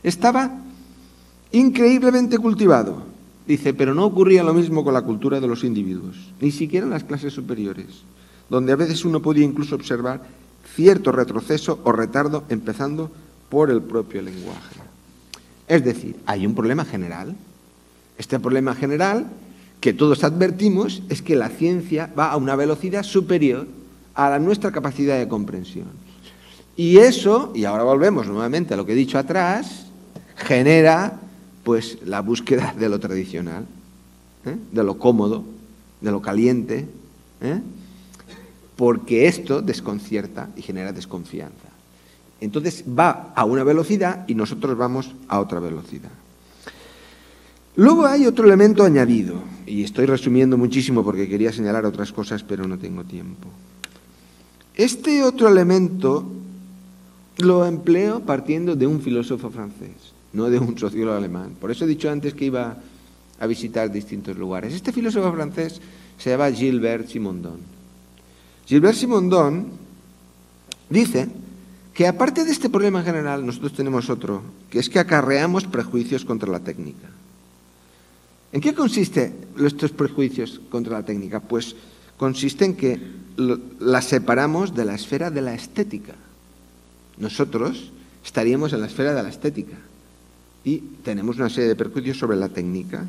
estaba increíblemente cultivado. Dice, pero no ocurría lo mismo con la cultura de los individuos, ni siquiera en las clases superiores, donde a veces uno podía incluso observar cierto retroceso o retardo, empezando por el propio lenguaje. Es decir, hay un problema general. Este problema general, que todos advertimos, es que la ciencia va a una velocidad superior a nuestra capacidad de comprensión. Y eso, y ahora volvemos nuevamente a lo que he dicho atrás, genera pues la búsqueda de lo tradicional, de lo cómodo, de lo caliente, porque esto desconcierta y genera desconfianza. Entonces va a una velocidad y nosotros vamos a otra velocidad. Luego hay otro elemento añadido, y estoy resumiendo muchísimo porque quería señalar otras cosas, pero no tengo tiempo. Este otro elemento lo empleo partiendo de un filósofo francés, no de un sociólogo alemán. Por eso he dicho antes que iba a visitar distintos lugares. Este filósofo francés se llama Gilbert Simondon. Gilbert Simondon dice que aparte de este problema general, nosotros tenemos otro, que es que acarreamos prejuicios contra la técnica. ¿En qué consiste estos prejuicios contra la técnica? Pues consiste en que la separamos de la esfera de la estética. Nosotros estaríamos en la esfera de la estética y tenemos una serie de prejuicios sobre la técnica.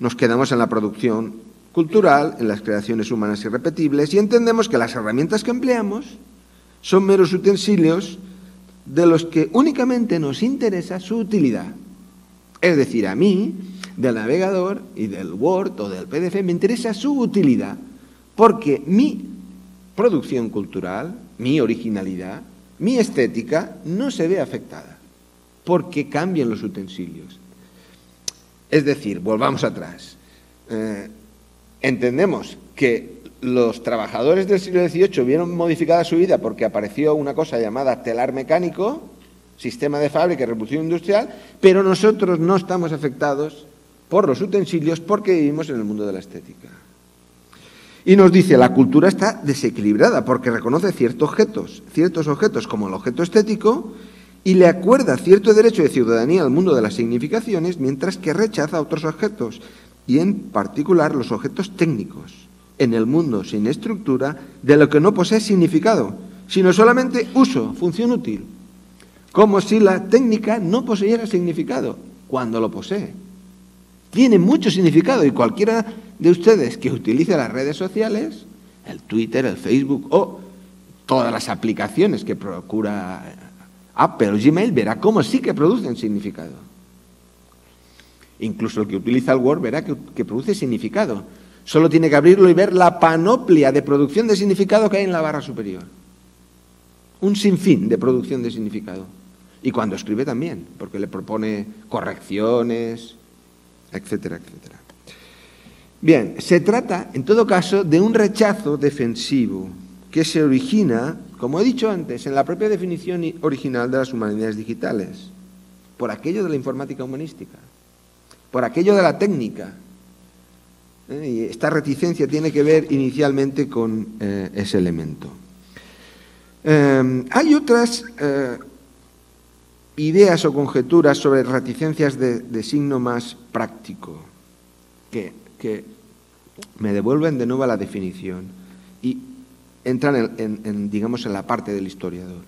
Nos quedamos en la producción cultural, en las creaciones humanas irrepetibles y entendemos que las herramientas que empleamos son meros utensilios de los que únicamente nos interesa su utilidad. Es decir, a mí, del navegador y del Word o del PDF, me interesa su utilidad, porque mi producción cultural, mi originalidad, mi estética no se ve afectada, porque cambian los utensilios. Es decir, volvamos atrás. Entendemos que los trabajadores del siglo XVIII vieron modificada su vida porque apareció una cosa llamada telar mecánico, sistema de fábrica y revolución industrial, pero nosotros no estamos afectados por los utensilios porque vivimos en el mundo de la estética. Y nos dice, la cultura está desequilibrada porque reconoce ciertos objetos como el objeto estético y le acuerda cierto derecho de ciudadanía al mundo de las significaciones, mientras que rechaza otros objetos, y en particular los objetos técnicos, en el mundo sin estructura de lo que no posee significado, sino solamente uso, función útil, como si la técnica no poseyera significado, cuando lo posee. Tiene mucho significado y cualquiera de ustedes que utilice las redes sociales, el Twitter, el Facebook o todas las aplicaciones que procura Apple o Gmail, verá cómo sí que producen significado. Incluso el que utiliza el Word verá que produce significado. Solo tiene que abrirlo y ver la panoplia de producción de significado que hay en la barra superior. Un sinfín de producción de significado. Y cuando escribe también, porque le propone correcciones, etcétera, etcétera. Bien, se trata, en todo caso, de un rechazo defensivo que se origina, como he dicho antes, en la propia definición original de las humanidades digitales, por aquello de la informática humanística, por aquello de la técnica. Y esta reticencia tiene que ver inicialmente con ese elemento. Hay otras ideas o conjeturas sobre reticencias de signo más práctico que me devuelven de nuevo a la definición y entran digamos, en la parte del historiador.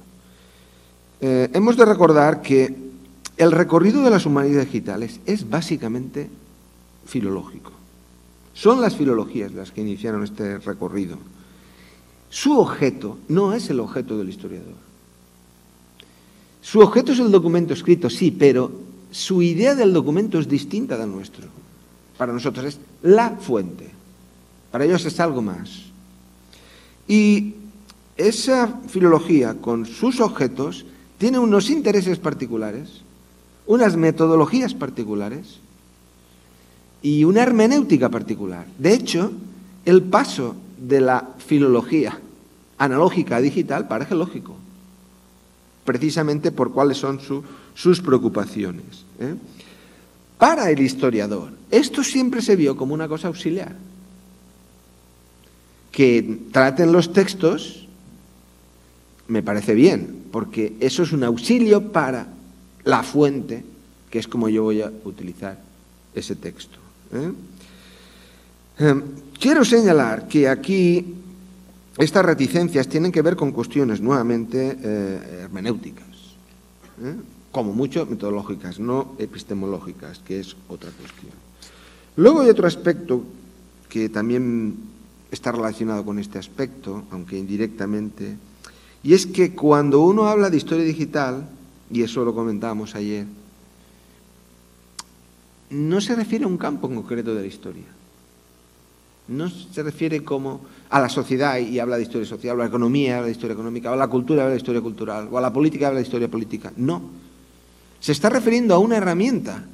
Hemos de recordar que el recorrido de las humanidades digitales es básicamente filológico. Son las filologías las que iniciaron este recorrido. Su objeto no es el objeto del historiador. Su objeto es el documento escrito, sí, pero su idea del documento es distinta del nuestro. Para nosotros es la fuente. Para ellos es algo más. Y esa filología, con sus objetos, tiene unos intereses particulares, unas metodologías particulares y una hermenéutica particular. De hecho, el paso de la filología analógica a digital parece lógico, precisamente por cuáles son sus preocupaciones. Para el historiador, esto siempre se vio como una cosa auxiliar. Que traten los textos me parece bien, porque eso es un auxilio para la fuente, que es como yo voy a utilizar ese texto. Quiero señalar que aquí estas reticencias tienen que ver con cuestiones nuevamente hermenéuticas, como mucho metodológicas, no epistemológicas, que es otra cuestión. Luego hay otro aspecto que también está relacionado con este aspecto, aunque indirectamente, y es que cuando uno habla de historia digital, y eso lo comentábamos ayer, no se refiere a un campo en concreto de la historia. No se refiere como a la sociedad y habla de historia social, o a la economía habla de historia económica, o a la cultura habla de historia cultural, o a la política habla de historia política. No. Se está refiriendo a una herramienta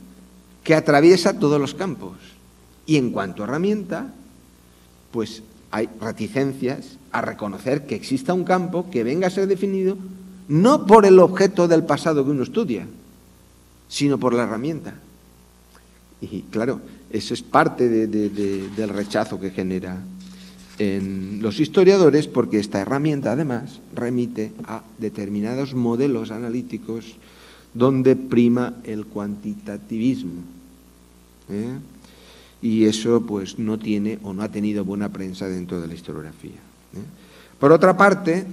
que atraviesa todos los campos. Y en cuanto a herramienta, pues hay reticencias a reconocer que exista un campo que venga a ser definido no por el objeto del pasado que uno estudia, sino por la herramienta. Y claro, eso es parte del rechazo que genera en los historiadores, porque esta herramienta además remite a determinados modelos analíticos donde prima el cuantitativismo. Y eso pues no tiene o no ha tenido buena prensa dentro de la historiografía. Por otra parte,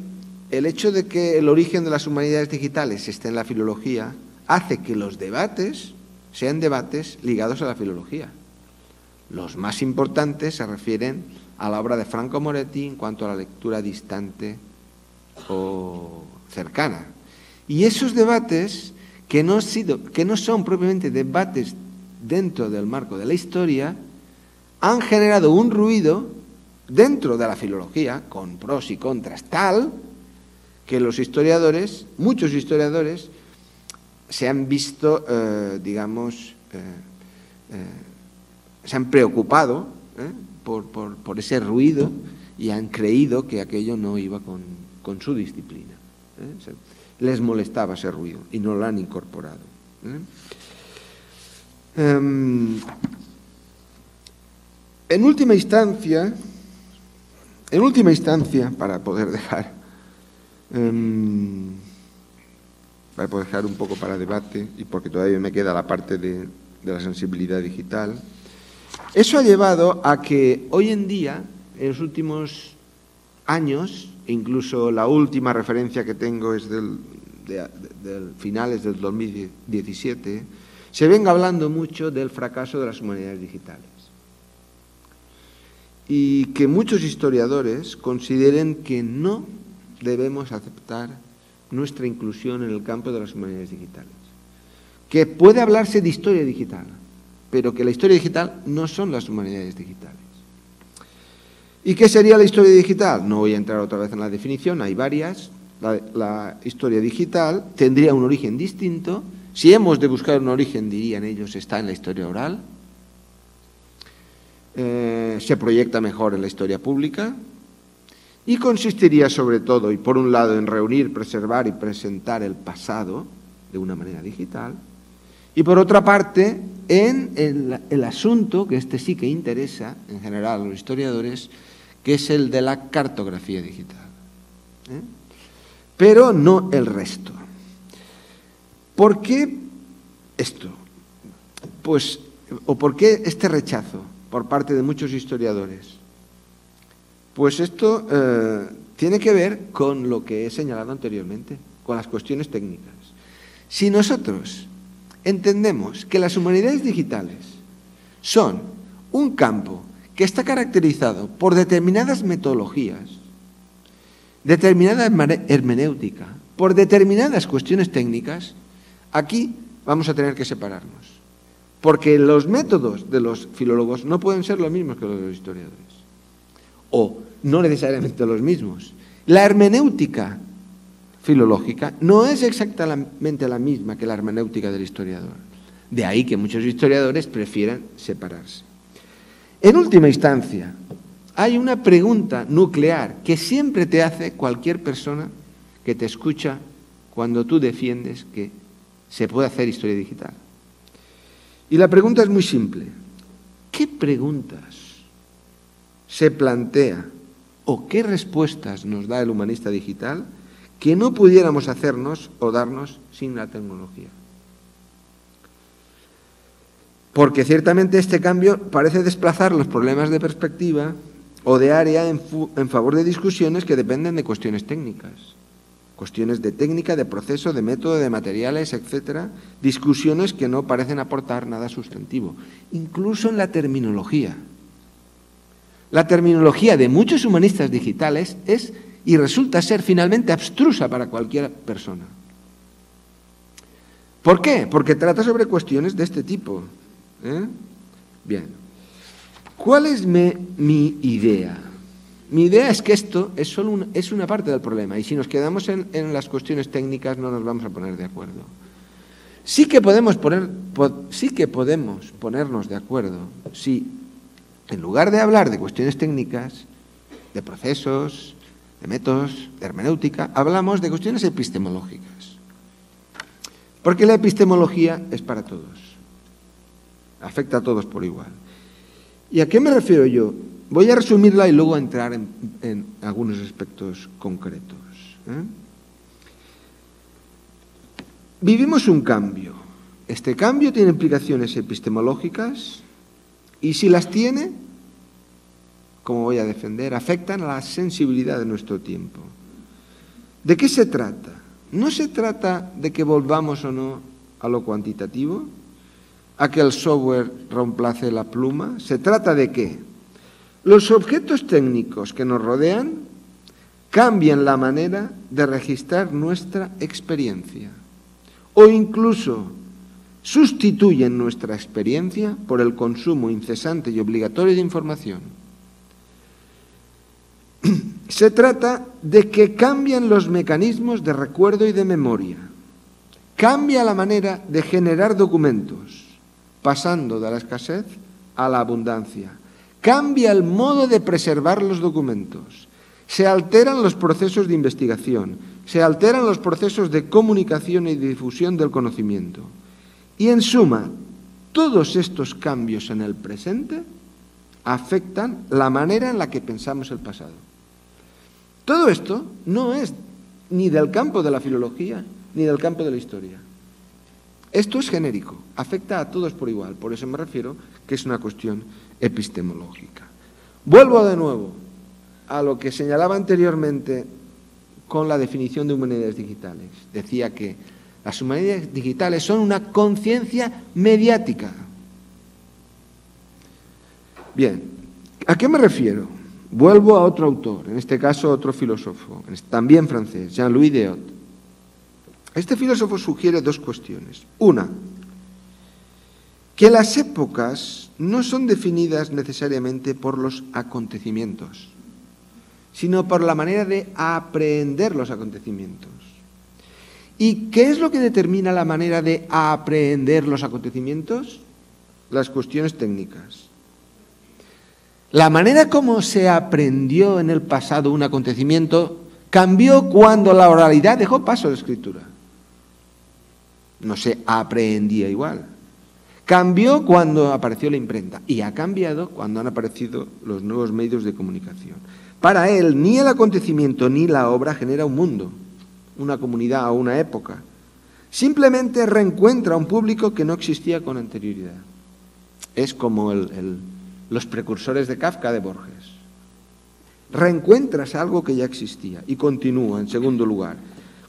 el hecho de que el origen de las humanidades digitales esté en la filología hace que los debates sean debates ligados a la filología. Los más importantes se refieren a la obra de Franco Moretti en cuanto a la lectura distante o cercana. Y esos debates, que no son propiamente debates dentro del marco de la historia, han generado un ruido dentro de la filología, con pros y contras, tal que los historiadores, muchos historiadores, se han visto, se han preocupado por ese ruido y han creído que aquello no iba con su disciplina. Les molestaba ese ruido y no lo han incorporado. En última instancia, para poder dejar un poco para debate, y porque todavía me queda la parte de la sensibilidad digital, eso ha llevado a que hoy en día, en los últimos años, incluso la última referencia que tengo es del finales del 2017, se venga hablando mucho del fracaso de las humanidades digitales. Y que muchos historiadores consideren que no debemos aceptar nuestra inclusión en el campo de las humanidades digitales. Que puede hablarse de historia digital, pero que la historia digital no son las humanidades digitales. ¿Y qué sería la historia digital? No voy a entrar otra vez en la definición, hay varias. La historia digital tendría un origen distinto. Si hemos de buscar un origen, dirían ellos, está en la historia oral. Se proyecta mejor en la historia pública y consistiría sobre todo, y por un lado, en reunir, preservar y presentar el pasado de una manera digital, y por otra parte, en el asunto, que este sí que interesa en general a los historiadores, que es el de la cartografía digital. Pero no el resto. ¿Por qué esto? Pues, ¿o por qué este rechazo por parte de muchos historiadores? Pues esto tiene que ver con lo que he señalado anteriormente, con las cuestiones técnicas. Si nosotros entendemos que las humanidades digitales son un campo que está caracterizado por determinadas metodologías, determinada hermenéutica, por determinadas cuestiones técnicas, aquí vamos a tener que separarnos. Porque los métodos de los filólogos no pueden ser los mismos que los de los historiadores. O no necesariamente los mismos. La hermenéutica filológica no es exactamente la misma que la hermenéutica del historiador. De ahí que muchos historiadores prefieran separarse. En última instancia, hay una pregunta nuclear que siempre te hace cualquier persona que te escucha cuando tú defiendes que se puede hacer historia digital. Y la pregunta es muy simple. ¿Qué preguntas se plantea o qué respuestas nos da el humanista digital que no pudiéramos hacernos o darnos sin la tecnología? Porque ciertamente este cambio parece desplazar los problemas de perspectiva o de área en favor de discusiones que dependen de cuestiones técnicas. Cuestiones de técnica, de proceso, de método, de materiales, etcétera. Discusiones que no parecen aportar nada sustantivo. Incluso en la terminología. La terminología de muchos humanistas digitales es y resulta ser finalmente abstrusa para cualquier persona. ¿Por qué? Porque trata sobre cuestiones de este tipo. Bien. ¿Cuál es mi idea? Mi idea es que esto es una parte del problema y si nos quedamos en las cuestiones técnicas no nos vamos a poner de acuerdo. Sí que podemos ponernos de acuerdo si en lugar de hablar de cuestiones técnicas, de procesos, de métodos, de hermenéutica, hablamos de cuestiones epistemológicas. Porque la epistemología es para todos. Afecta a todos por igual. ¿Y a qué me refiero yo? Voy a resumirla y luego a entrar en algunos aspectos concretos. Vivimos un cambio. Este cambio tiene implicaciones epistemológicas y si las tiene, como voy a defender, afectan a la sensibilidad de nuestro tiempo. ¿De qué se trata? No se trata de que volvamos o no a lo cuantitativo, a que el software reemplace la pluma. ¿Se trata de qué? Los objetos técnicos que nos rodean cambian la manera de registrar nuestra experiencia o incluso sustituyen nuestra experiencia por el consumo incesante y obligatorio de información. Se trata de que cambian los mecanismos de recuerdo y de memoria. Cambia la manera de generar documentos, pasando de la escasez a la abundancia. Cambia el modo de preservar los documentos. Se alteran los procesos de investigación, se alteran los procesos de comunicación y de difusión del conocimiento. Y en suma, todos estos cambios en el presente afectan la manera en la que pensamos el pasado. Todo esto no es ni del campo de la filología ni del campo de la historia. Esto es genérico, afecta a todos por igual, por eso me refiero que es una cuestión epistemológica. Vuelvo de nuevo a lo que señalaba anteriormente con la definición de humanidades digitales. Decía que las humanidades digitales son una conciencia mediática. Bien, ¿a qué me refiero? Vuelvo a otro autor, en este caso otro filósofo, también francés, Jean-Louis Deot. Este filósofo sugiere dos cuestiones. Una, que las épocas no son definidas necesariamente por los acontecimientos, sino por la manera de aprehender los acontecimientos. ¿Y qué es lo que determina la manera de aprehender los acontecimientos? Las cuestiones técnicas. La manera como se aprendió en el pasado un acontecimiento cambió cuando la oralidad dejó paso a la escritura. No se aprehendía igual. Cambió cuando apareció la imprenta y ha cambiado cuando han aparecido los nuevos medios de comunicación. Para él, ni el acontecimiento ni la obra genera un mundo, una comunidad o una época. Simplemente reencuentra a un público que no existía con anterioridad. Es como los precursores de Kafka de Borges. Reencuentras algo que ya existía y continúa. En segundo lugar,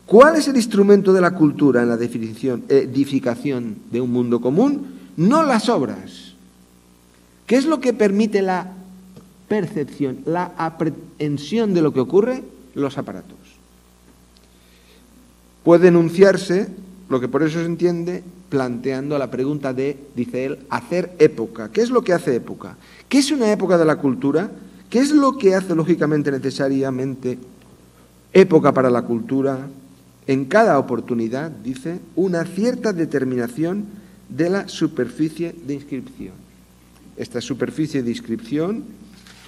¿cuál es el instrumento de la cultura en la edificación de un mundo común? No las obras. ¿Qué es lo que permite la percepción, la aprehensión de lo que ocurre? Los aparatos. Puede enunciarse, lo que por eso se entiende, planteando la pregunta de, dice él, hacer época. ¿Qué es lo que hace época? ¿Qué es una época de la cultura? ¿Qué es lo que hace lógicamente necesariamente época para la cultura? En cada oportunidad, dice, una cierta determinación de la superficie de inscripción. Esta superficie de inscripción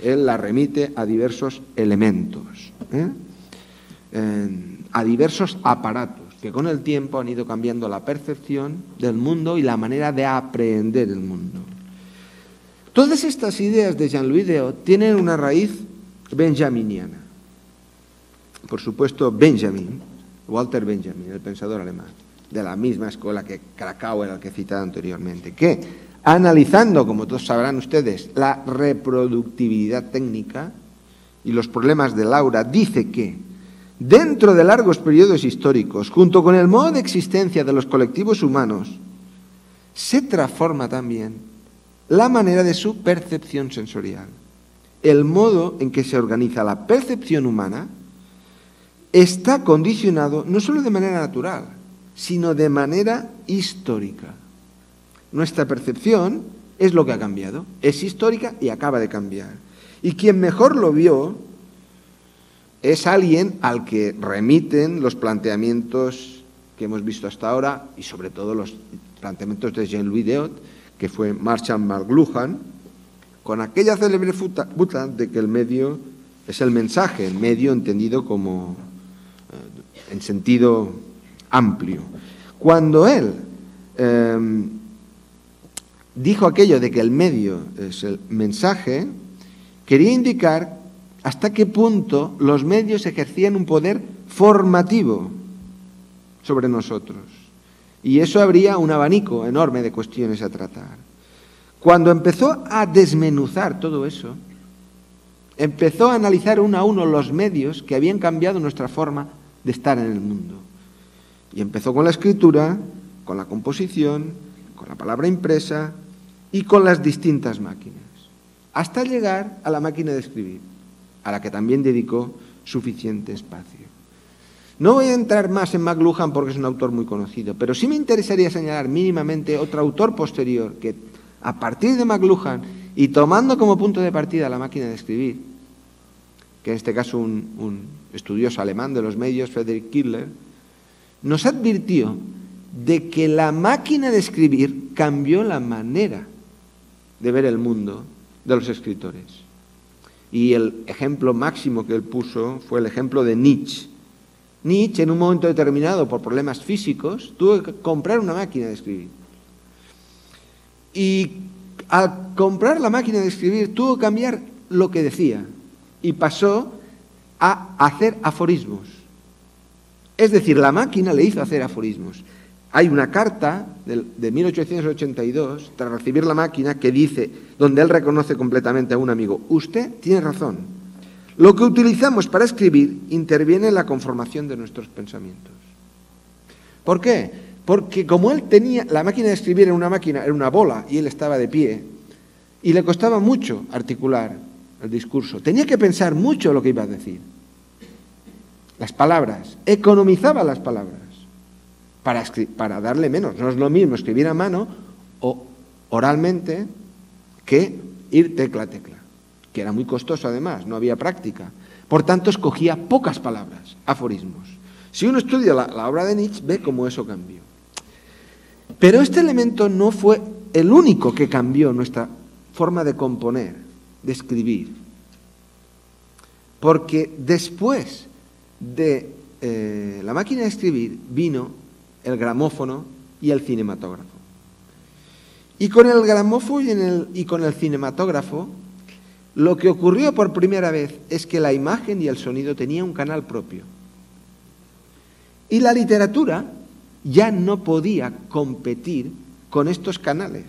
él la remite a diversos elementos, a diversos aparatos que con el tiempo han ido cambiando la percepción del mundo y la manera de aprehender el mundo. Todas estas ideas de Jean-Louis Deot tienen una raíz benjaminiana. Por supuesto, Walter Benjamin, el pensador alemán, de la misma escuela que Krakauer, al que he citado anteriormente, que, analizando, como todos sabrán ustedes, la reproductibilidad técnica y los problemas del aura, dice que, dentro de largos periodos históricos, junto con el modo de existencia de los colectivos humanos, se transforma también la manera de su percepción sensorial. El modo en que se organiza la percepción humana está condicionado no solo de manera natural, sino de manera histórica. Nuestra percepción es lo que ha cambiado, es histórica y acaba de cambiar. Y quien mejor lo vio es alguien al que remiten los planteamientos que hemos visto hasta ahora y sobre todo los planteamientos de Jean-Louis Deot, que fue Marshall McLuhan, con aquella célebre futa de que el medio es el mensaje, el medio entendido como en sentido amplio. Cuando él dijo aquello de que el medio es el mensaje, quería indicar hasta qué punto los medios ejercían un poder formativo sobre nosotros. Y eso abría un abanico enorme de cuestiones a tratar. Cuando empezó a desmenuzar todo eso, empezó a analizar uno a uno los medios que habían cambiado nuestra forma de estar en el mundo. Y empezó con la escritura, con la composición, con la palabra impresa y con las distintas máquinas, hasta llegar a la máquina de escribir, a la que también dedicó suficiente espacio. No voy a entrar más en McLuhan porque es un autor muy conocido, pero sí me interesaría señalar mínimamente otro autor posterior que, a partir de McLuhan y tomando como punto de partida la máquina de escribir, que en este caso un estudioso alemán de los medios, Friedrich Kittler, nos advirtió de que la máquina de escribir cambió la manera de ver el mundo de los escritores. Y el ejemplo máximo que él puso fue el ejemplo de Nietzsche. Nietzsche, en un momento determinado, por problemas físicos, tuvo que comprar una máquina de escribir. Y al comprar la máquina de escribir, tuvo que cambiar lo que decía y pasó a hacer aforismos. Es decir, la máquina le hizo hacer aforismos. Hay una carta de 1882, tras recibir la máquina, que dice, donde él reconoce completamente a un amigo, usted tiene razón. Lo que utilizamos para escribir interviene en la conformación de nuestros pensamientos. ¿Por qué? Porque como él tenía, la máquina de escribir era una bola y él estaba de pie y le costaba mucho articular el discurso. Tenía que pensar mucho lo que iba a decir. Las palabras, economizaba las palabras para darle menos. No es lo mismo escribir a mano o oralmente que ir tecla a tecla, que era muy costoso además, no había práctica. Por tanto, escogía pocas palabras, aforismos. Si uno estudia la obra de Nietzsche, ve cómo eso cambió. Pero este elemento no fue el único que cambió nuestra forma de componer, de escribir. Porque después de la máquina de escribir vino el gramófono y el cinematógrafo. Y con el gramófono y con el cinematógrafo, lo que ocurrió por primera vez es que la imagen y el sonido tenían un canal propio. Y la literatura ya no podía competir con estos canales.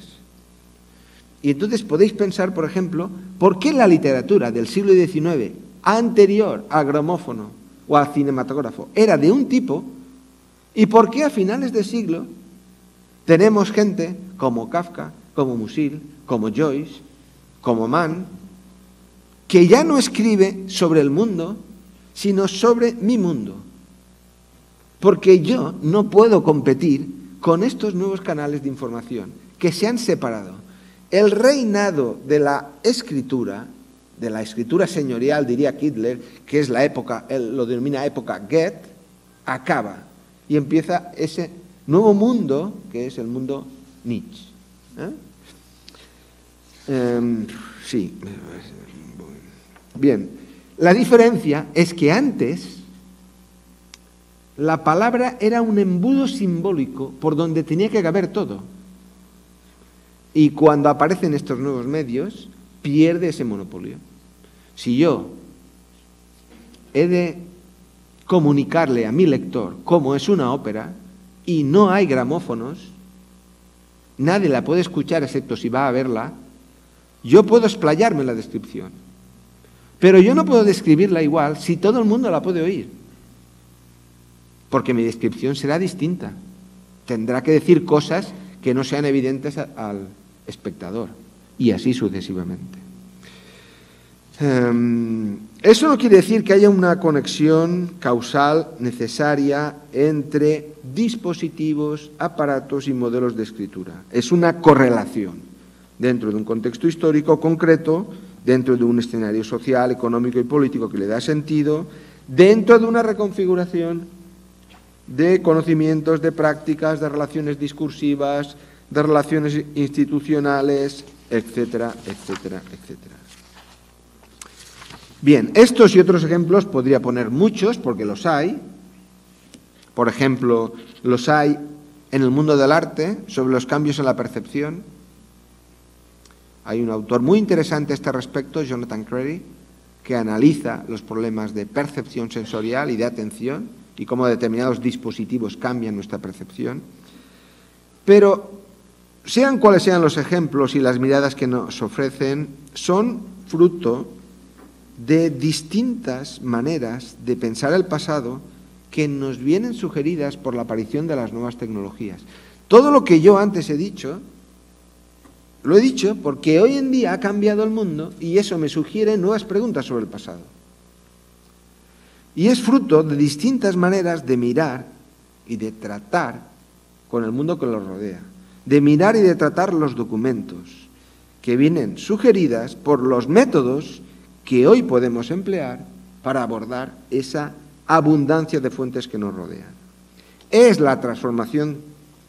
Y entonces podéis pensar, por ejemplo, ¿por qué la literatura del siglo XIX, anterior al gramófono o al cinematógrafo, era de un tipo, y por qué a finales de siglo tenemos gente como Kafka, como Musil, como Joyce, como Mann, que ya no escribe sobre el mundo, sino sobre mi mundo? Porque yo no puedo competir con estos nuevos canales de información que se han separado. El reinado de la escritura de la escritura señorial, diría Kittler, que es la época, él lo denomina época Goethe, acaba y empieza ese nuevo mundo que es el mundo Nietzsche. Sí. Bien, la diferencia es que antes la palabra era un embudo simbólico por donde tenía que caber todo. Y cuando aparecen estos nuevos medios, pierde ese monopolio. Si yo he de comunicarle a mi lector cómo es una ópera y no hay gramófonos, nadie la puede escuchar excepto si va a verla, yo puedo explayarme en la descripción. Pero yo no puedo describirla igual si todo el mundo la puede oír. Porque mi descripción será distinta. Tendrá que decir cosas que no sean evidentes al espectador. Y así sucesivamente. Eso no quiere decir que haya una conexión causal necesaria entre dispositivos, aparatos y modelos de escritura. Es una correlación dentro de un contexto histórico concreto, dentro de un escenario social, económico y político que le da sentido, dentro de una reconfiguración de conocimientos, de prácticas, de relaciones discursivas, de relaciones institucionales, etcétera, etcétera, etcétera. Bien, estos y otros ejemplos podría poner muchos, porque los hay. Por ejemplo, los hay en el mundo del arte, sobre los cambios en la percepción. Hay un autor muy interesante a este respecto, Jonathan Crary, que analiza los problemas de percepción sensorial y de atención y cómo determinados dispositivos cambian nuestra percepción. Pero, sean cuales sean los ejemplos y las miradas que nos ofrecen, son fruto de distintas maneras de pensar el pasado que nos vienen sugeridas por la aparición de las nuevas tecnologías. Todo lo que yo antes he dicho, lo he dicho porque hoy en día ha cambiado el mundo y eso me sugiere nuevas preguntas sobre el pasado. Y es fruto de distintas maneras de mirar y de tratar con el mundo que los rodea, de mirar y de tratar los documentos que vienen sugeridas por los métodos que hoy podemos emplear para abordar esa abundancia de fuentes que nos rodean. Es la transformación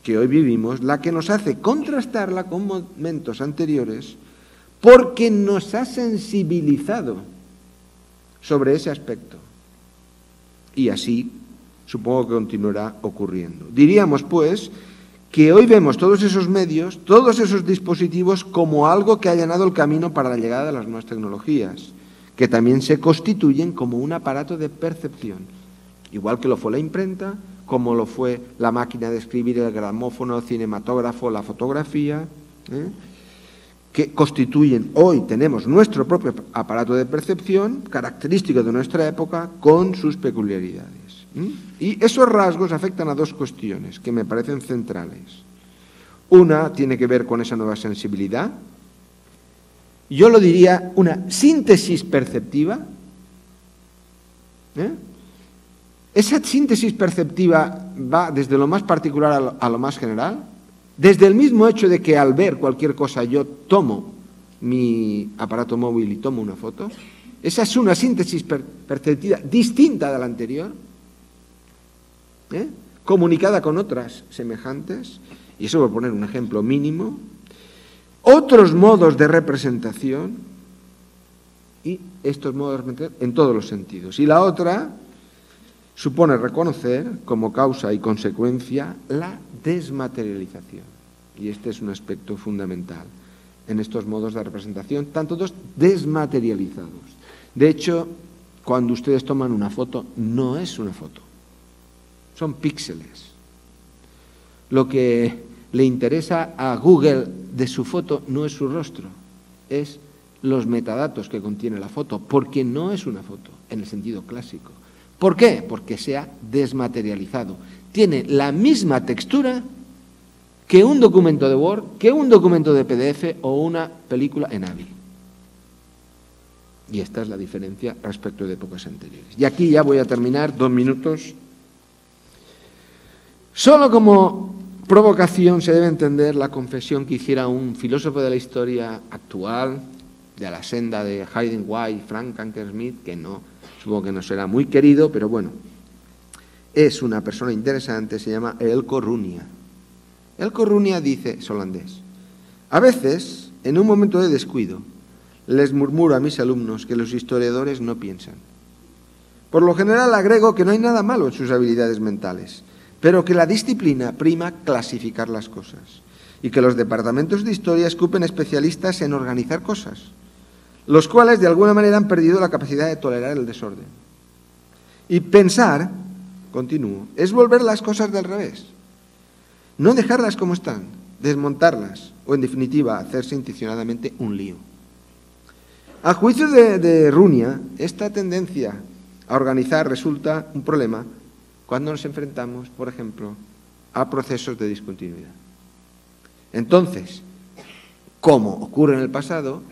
que hoy vivimos la que nos hace contrastarla con momentos anteriores porque nos ha sensibilizado sobre ese aspecto. Y así supongo que continuará ocurriendo. Diríamos, pues, que hoy vemos todos esos medios, todos esos dispositivos como algo que ha allanado el camino para la llegada de las nuevas tecnologías, que también se constituyen como un aparato de percepción, igual que lo fue la imprenta, como lo fue la máquina de escribir, el gramófono, el cinematógrafo, la fotografía, que constituyen, hoy tenemos nuestro propio aparato de percepción, característico de nuestra época, con sus peculiaridades. Y esos rasgos afectan a dos cuestiones que me parecen centrales. Una tiene que ver con esa nueva sensibilidad. Yo lo diría una síntesis perceptiva. Esa síntesis perceptiva va desde lo más particular a lo más general. Desde el mismo hecho de que al ver cualquier cosa yo tomo mi aparato móvil y tomo una foto. Esa es una síntesis perceptiva distinta de la anterior, comunicada con otras semejantes. Y eso por poner un ejemplo mínimo. Otros modos de representación y estos modos de representación en todos los sentidos. Y la otra supone reconocer como causa y consecuencia la desmaterialización. Y este es un aspecto fundamental en estos modos de representación, tanto dos desmaterializados. De hecho, cuando ustedes toman una foto, no es una foto, son píxeles. Lo que le interesa a Google de su foto no es su rostro, es los metadatos que contiene la foto, porque no es una foto en el sentido clásico. ¿Por qué? Porque se ha desmaterializado. Tiene la misma textura que un documento de Word, que un documento de PDF o una película en AVI. Y esta es la diferencia respecto de épocas anteriores. Y aquí ya voy a terminar, 2 minutos. Solo como provocación se debe entender la confesión que hiciera un filósofo de la historia actual, de la senda de Hayden White, Frank Anker Smith, que no, supongo que no será muy querido, pero bueno, es una persona interesante, se llama Eelco Runia. Eelco Runia dice, es holandés: a veces, en un momento de descuido, les murmuro a mis alumnos que los historiadores no piensan. Por lo general agrego que no hay nada malo en sus habilidades mentales, pero que la disciplina prima clasificar las cosas y que los departamentos de historia escupen especialistas en organizar cosas, los cuales de alguna manera han perdido la capacidad de tolerar el desorden. Y pensar, continúo, es volver las cosas del revés, no dejarlas como están, desmontarlas o, en definitiva, hacerse intencionadamente un lío. A juicio de Runia, esta tendencia a organizar resulta un problema cuando nos enfrentamos, por ejemplo, a procesos de discontinuidad. Entonces, como ocurre en el pasado,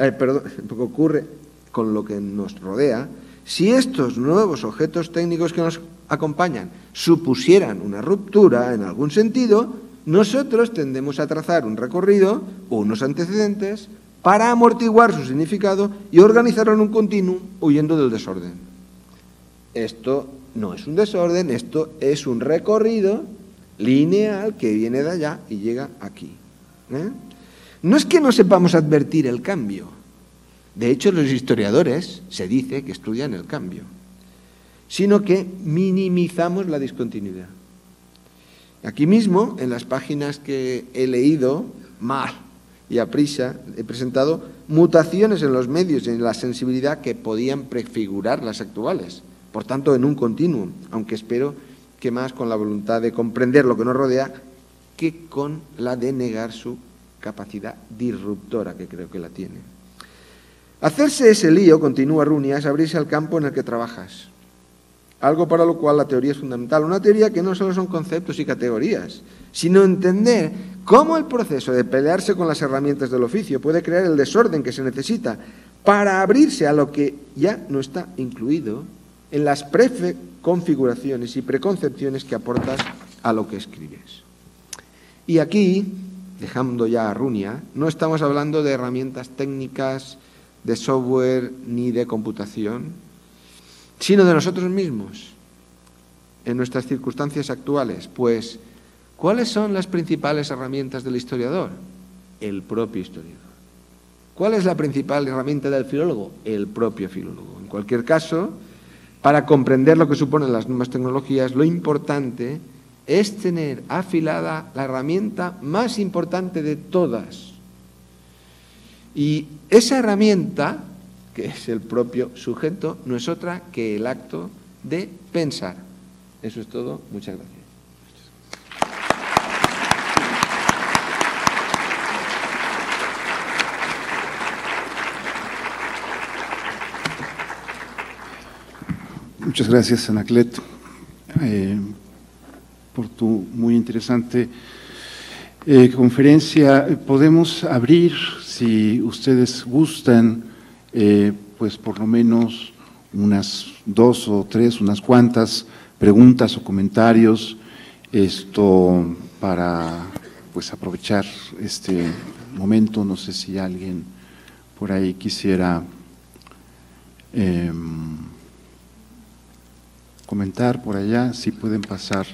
ocurre con lo que nos rodea, si estos nuevos objetos técnicos que nos acompañan supusieran una ruptura en algún sentido, nosotros tendemos a trazar un recorrido o unos antecedentes para amortiguar su significado y organizarlo en un continuum huyendo del desorden. Esto no es un desorden, esto es un recorrido lineal que viene de allá y llega aquí. No es que no sepamos advertir el cambio. De hecho, los historiadores se dice que estudian el cambio, sino que minimizamos la discontinuidad. Aquí mismo, en las páginas que he leído mal y a prisa, he presentado mutaciones en los medios y en la sensibilidad que podían prefigurar las actuales. Por tanto, en un continuum, aunque espero que más con la voluntad de comprender lo que nos rodea que con la de negar su capacidad disruptora, que creo que la tiene. Hacerse ese lío, continúa Runia, es abrirse al campo en el que trabajas. Algo para lo cual la teoría es fundamental. Una teoría que no solo son conceptos y categorías, sino entender cómo el proceso de pelearse con las herramientas del oficio puede crear el desorden que se necesita para abrirse a lo que ya no está incluido en las preconfiguraciones y preconcepciones que aportas a lo que escribes. Y aquí, dejando ya a Runia, no estamos hablando de herramientas técnicas, de software ni de computación, sino de nosotros mismos, en nuestras circunstancias actuales. Pues, ¿cuáles son las principales herramientas del historiador? El propio historiador. ¿Cuál es la principal herramienta del filólogo? El propio filólogo. En cualquier caso, para comprender lo que suponen las nuevas tecnologías, lo importante es tener afilada la herramienta más importante de todas. Y esa herramienta, que es el propio sujeto, no es otra que el acto de pensar. Eso es todo. Muchas gracias. Muchas gracias, Anaclet, por tu muy interesante conferencia. Podemos abrir, si ustedes gustan, pues por lo menos unas 2 o 3, unas cuantas preguntas o comentarios, para pues aprovechar este momento. No sé si alguien por ahí quisiera comentar por allá, si pueden pasar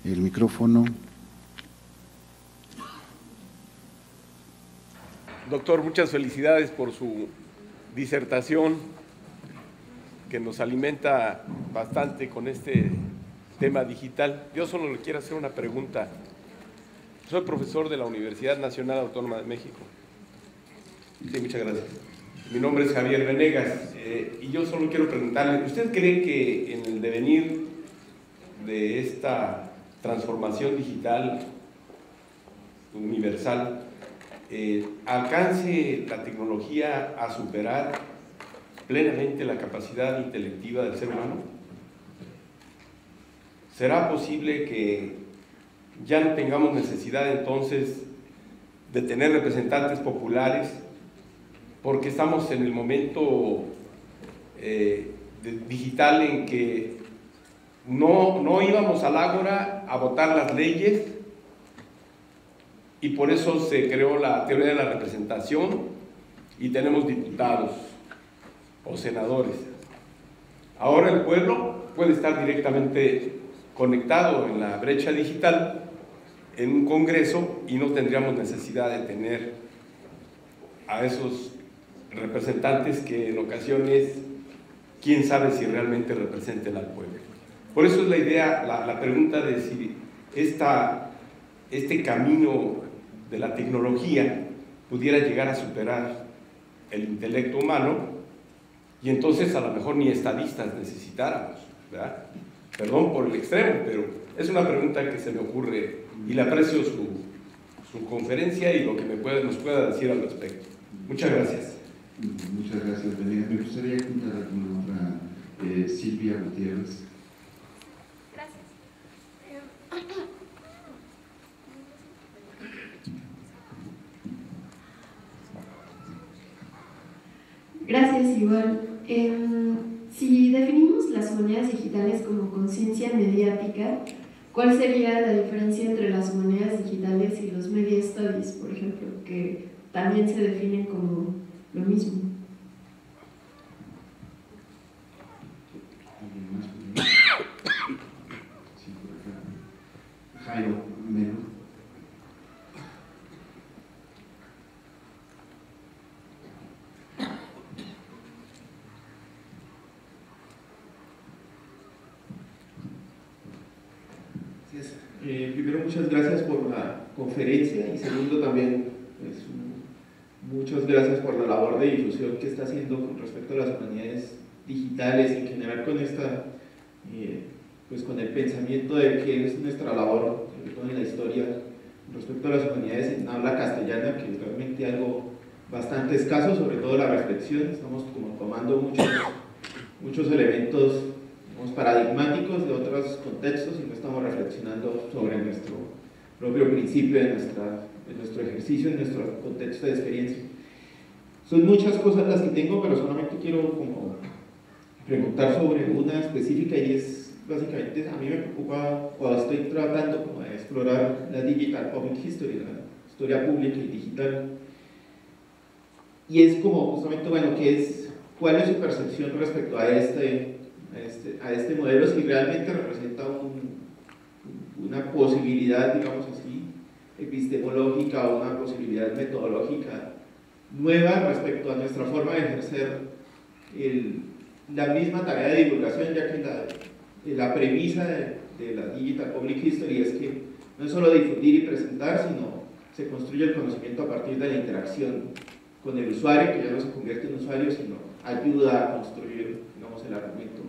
el micrófono. Doctor, muchas felicidades por su disertación, que nos alimenta bastante con este tema digital. Yo solo le quiero hacer una pregunta. Soy profesor de la Universidad Nacional Autónoma de México. Sí, muchas gracias. Mi nombre es Javier Venegas, y yo solo quiero preguntarle, ¿usted cree que en el devenir de esta transformación digital universal alcance la tecnología a superar plenamente la capacidad intelectiva del ser humano? ¿Será posible que ya no tengamos necesidad entonces de tener representantes populares, porque estamos en el momento digital en que no íbamos al ágora a votar las leyes, y por eso se creó la teoría de la representación, y tenemos diputados o senadores. Ahora el pueblo puede estar directamente conectado en la brecha digital en un congreso y no tendríamos necesidad de tener a esos representantes que en ocasiones quién sabe si realmente representen al pueblo. Por eso es la idea, la pregunta de si este camino de la tecnología pudiera llegar a superar el intelecto humano, y entonces a lo mejor ni estadistas necesitáramos, ¿verdad? Perdón por el extremo, pero es una pregunta que se me ocurre y le aprecio su conferencia y lo que nos pueda decir al respecto. Muchas gracias. Muchas gracias, Venegas. Me gustaría juntar alguna otra, Silvia Gutiérrez. Gracias. Gracias, igual. Si definimos las monedas digitales como conciencia mediática, ¿cuál sería la diferencia entre las monedas digitales y los media studies, por ejemplo, que también se definen como lo mismo? Jairo Melo. Primero, muchas gracias por la conferencia y segundo también, pues, muchas gracias por la labor de difusión que está haciendo con respecto a las humanidades digitales y en general con esta, pues con el pensamiento de que es nuestra labor, sobre todo en la historia, respecto a las humanidades en habla castellana, que es realmente algo bastante escaso, sobre todo la reflexión. Estamos como tomando muchos elementos paradigmáticos de otros contextos y no estamos reflexionando sobre nuestro propio principio de nuestro ejercicio, en nuestro contexto de experiencia. Son muchas cosas las que tengo, pero solamente quiero como preguntar sobre una específica y es básicamente, a mí me preocupa cuando estoy tratando como de explorar la Digital Public History, la historia pública y digital, y es como justamente, bueno, ¿cuál es su percepción respecto a este modelo, si realmente representa una posibilidad, digamos así, epistemológica o una posibilidad metodológica nueva respecto a nuestra forma de ejercer la misma tarea de divulgación, ya que la premisa de la Digital Public History es que no es solo difundir y presentar, sino se construye el conocimiento a partir de la interacción con el usuario, que ya no se convierte en usuario, sino ayuda a construir, digamos, el argumento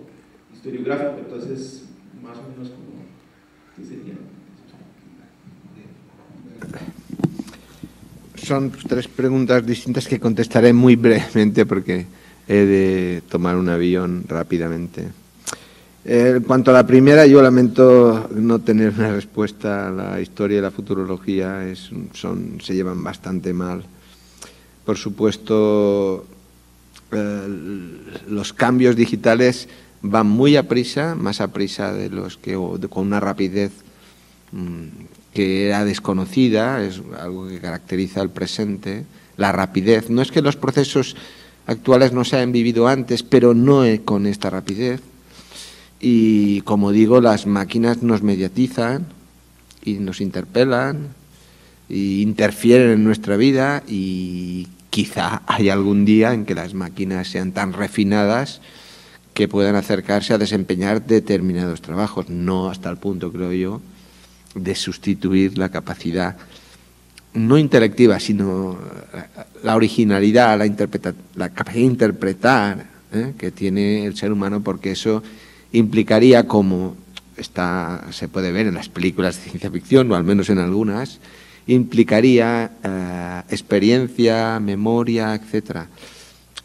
historiográfico. Entonces, más o menos como ¿qué sería? Son tres preguntas distintas que contestaré muy brevemente porque he de tomar un avión rápidamente. En cuanto a la primera, yo lamento no tener una respuesta. La historia y la futurología se llevan bastante mal. Por supuesto, los cambios digitales van muy a prisa, más a prisa de los que con una rapidez que era desconocida, es algo que caracteriza al presente. La rapidez, no es que los procesos actuales no se hayan vivido antes, pero no con esta rapidez. Y como digo, las máquinas nos mediatizan y nos interpelan y interfieren en nuestra vida, y quizá hay algún día en que las máquinas sean tan refinadas que puedan acercarse a desempeñar determinados trabajos, no hasta el punto, creo yo, de sustituir la capacidad no intelectiva, sino la originalidad, la capacidad de interpretar que tiene el ser humano, porque eso implicaría, como se puede ver en las películas de ciencia ficción, o al menos en algunas, implicaría experiencia, memoria, etcétera.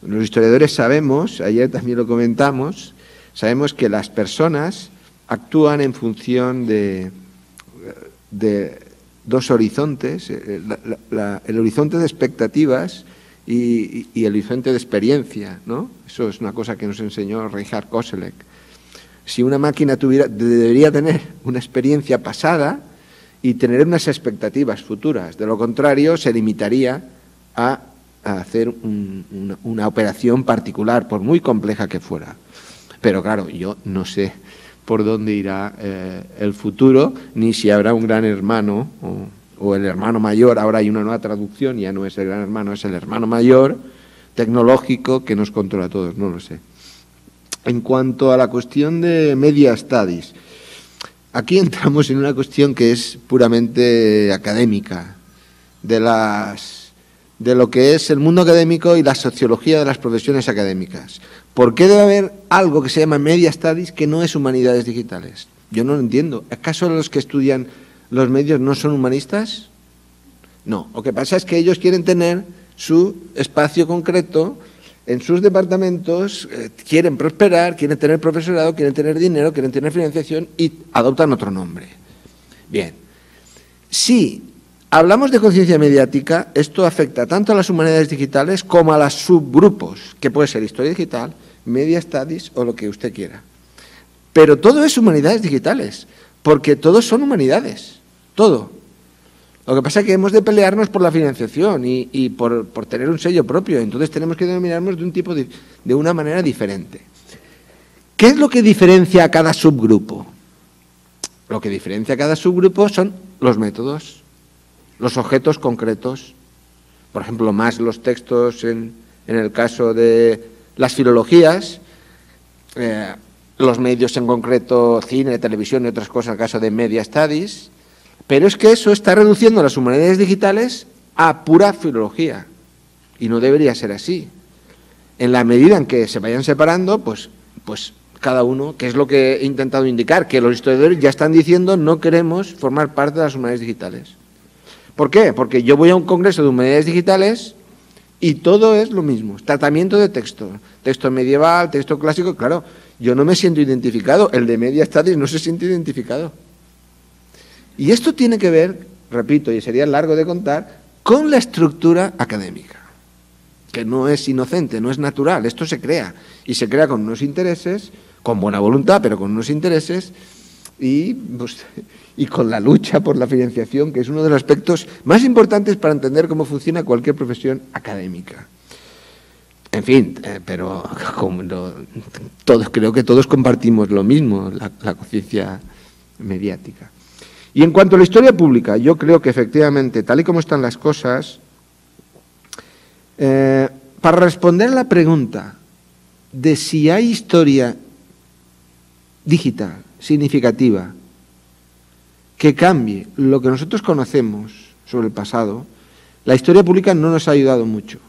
Los historiadores sabemos, ayer también lo comentamos, sabemos que las personas actúan en función de dos horizontes, el horizonte de expectativas y el horizonte de experiencia, ¿no? Eso es una cosa que nos enseñó Reinhard Koselleck. Si una máquina debería tener una experiencia pasada y tener unas expectativas futuras, de lo contrario se limitaría a a hacer una operación particular, por muy compleja que fuera. Pero claro, yo no sé por dónde irá el futuro, ni si habrá un gran hermano o el hermano mayor. Ahora hay una nueva traducción, ya no es el gran hermano, es el hermano mayor tecnológico que nos controla a todos, no lo sé. En cuanto a la cuestión de media studies, aquí entramos en una cuestión que es puramente académica, de lo que es el mundo académico y la sociología de las profesiones académicas. ¿Por qué debe haber algo que se llama Media Studies que no es humanidades digitales? Yo no lo entiendo. ¿Acaso los que estudian los medios no son humanistas? No. Lo que pasa es que ellos quieren tener su espacio concreto en sus departamentos, quieren prosperar, quieren tener profesorado, quieren tener dinero, quieren tener financiación y adoptan otro nombre. Bien. Sí. Hablamos de conciencia mediática, esto afecta tanto a las humanidades digitales como a los subgrupos, que puede ser historia digital, media studies o lo que usted quiera. Pero todo es humanidades digitales, porque todos son humanidades, todo. Lo que pasa es que hemos de pelearnos por la financiación y por tener un sello propio, entonces tenemos que denominarnos de una manera diferente. ¿Qué es lo que diferencia a cada subgrupo? Lo que diferencia a cada subgrupo son los métodos. Los objetos concretos, por ejemplo, más los textos en el caso de las filologías, los medios en concreto, cine, televisión y otras cosas en el caso de media studies, pero es que eso está reduciendo las humanidades digitales a pura filología y no debería ser así. En la medida en que se vayan separando, pues cada uno, que es lo que he intentado indicar, que los historiadores ya están diciendo no queremos formar parte de las humanidades digitales. ¿Por qué? Porque yo voy a un congreso de humanidades digitales y todo es lo mismo. Tratamiento de texto, texto medieval, texto clásico, claro, yo no me siento identificado, el de media studies no se siente identificado. Y esto tiene que ver, repito, y sería largo de contar, con la estructura académica, que no es inocente, no es natural, esto se crea, y se crea con unos intereses, con buena voluntad, pero con unos intereses, y con la lucha por la financiación, que es uno de los aspectos más importantes para entender cómo funciona cualquier profesión académica. En fin, pero creo que todos compartimos lo mismo, la conciencia mediática. Y en cuanto a la historia pública, yo creo que efectivamente, tal y como están las cosas, para responder a la pregunta de si hay historia digital significativa que cambie lo que nosotros conocemos sobre el pasado, la historia pública no nos ha ayudado mucho.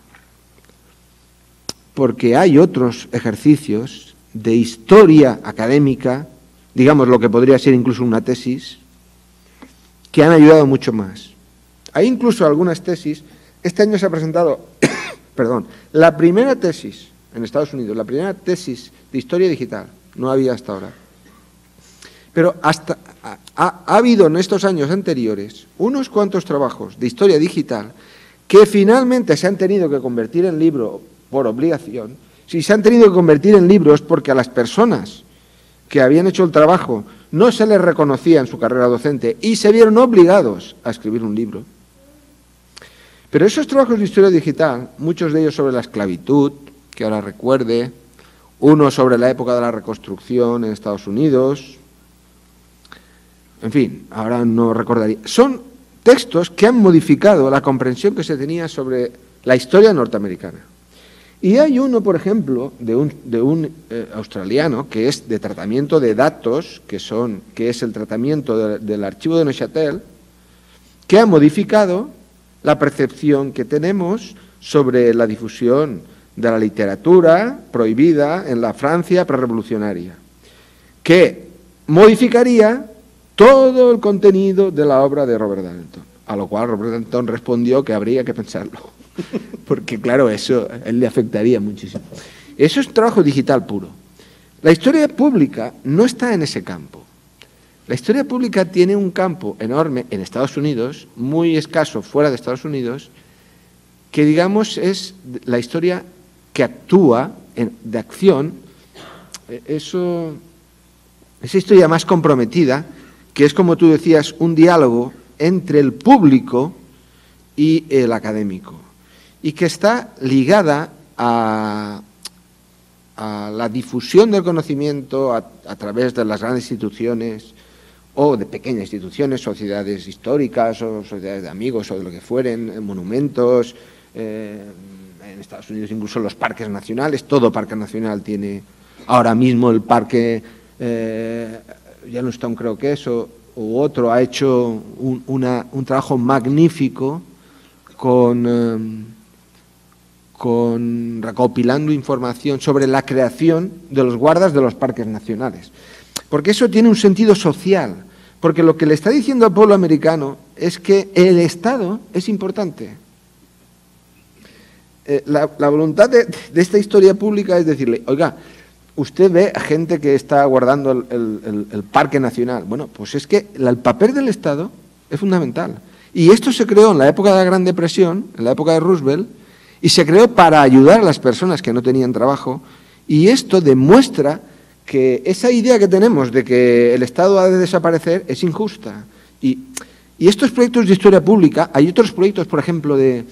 Porque hay otros ejercicios de historia académica, digamos lo que podría ser incluso una tesis, que han ayudado mucho más. Hay incluso algunas tesis, este año se ha presentado, la primera tesis en Estados Unidos, la primera tesis de historia digital, no había hasta ahora. Pero ha habido en estos años anteriores unos cuantos trabajos de historia digital que finalmente se han tenido que convertir en libro por obligación. Si se han tenido que convertir en libros porque a las personas que habían hecho el trabajo no se les reconocía en su carrera docente y se vieron obligados a escribir un libro. Pero esos trabajos de historia digital, muchos de ellos sobre la esclavitud, que ahora recuerde, uno sobre la época de la reconstrucción en Estados Unidos, en fin, ahora no recordaría. Son textos que han modificado la comprensión que se tenía sobre la historia norteamericana. Y hay uno, por ejemplo, de un australiano, que es de tratamiento de datos, que es el tratamiento del archivo de Neuchâtel, que ha modificado la percepción que tenemos sobre la difusión de la literatura prohibida en la Francia prerrevolucionaria, que modificaría todo el contenido de la obra de Robert Dalton, a lo cual Robert Dalton respondió que habría que pensarlo, porque claro, eso a él le afectaría muchísimo. Eso es trabajo digital puro. La historia pública no está en ese campo. La historia pública tiene un campo enorme en Estados Unidos, muy escaso fuera de Estados Unidos, que digamos es la historia que actúa de acción, esa historia más comprometida, que es, como tú decías, un diálogo entre el público y el académico. y que está ligada a la difusión del conocimiento a través de las grandes instituciones o de pequeñas instituciones, sociedades históricas o sociedades de amigos o de lo que fueren, monumentos, en Estados Unidos incluso los parques nacionales, todo parque nacional tiene ahora mismo el parque Yellowstone, creo que es, u otro, ha hecho un trabajo magnífico con recopilando información sobre la creación de los guardas de los parques nacionales. Porque eso tiene un sentido social, porque lo que le está diciendo al pueblo americano es que el Estado es importante. La voluntad de esta historia pública es decirle, oiga, usted ve a gente que está guardando el Parque Nacional. Bueno, pues es que el papel del Estado es fundamental. Y esto se creó en la época de la Gran Depresión, en la época de Roosevelt, y se creó para ayudar a las personas que no tenían trabajo, y esto demuestra que esa idea que tenemos de que el Estado ha de desaparecer es injusta. Y estos proyectos de historia pública, hay otros proyectos, por ejemplo, de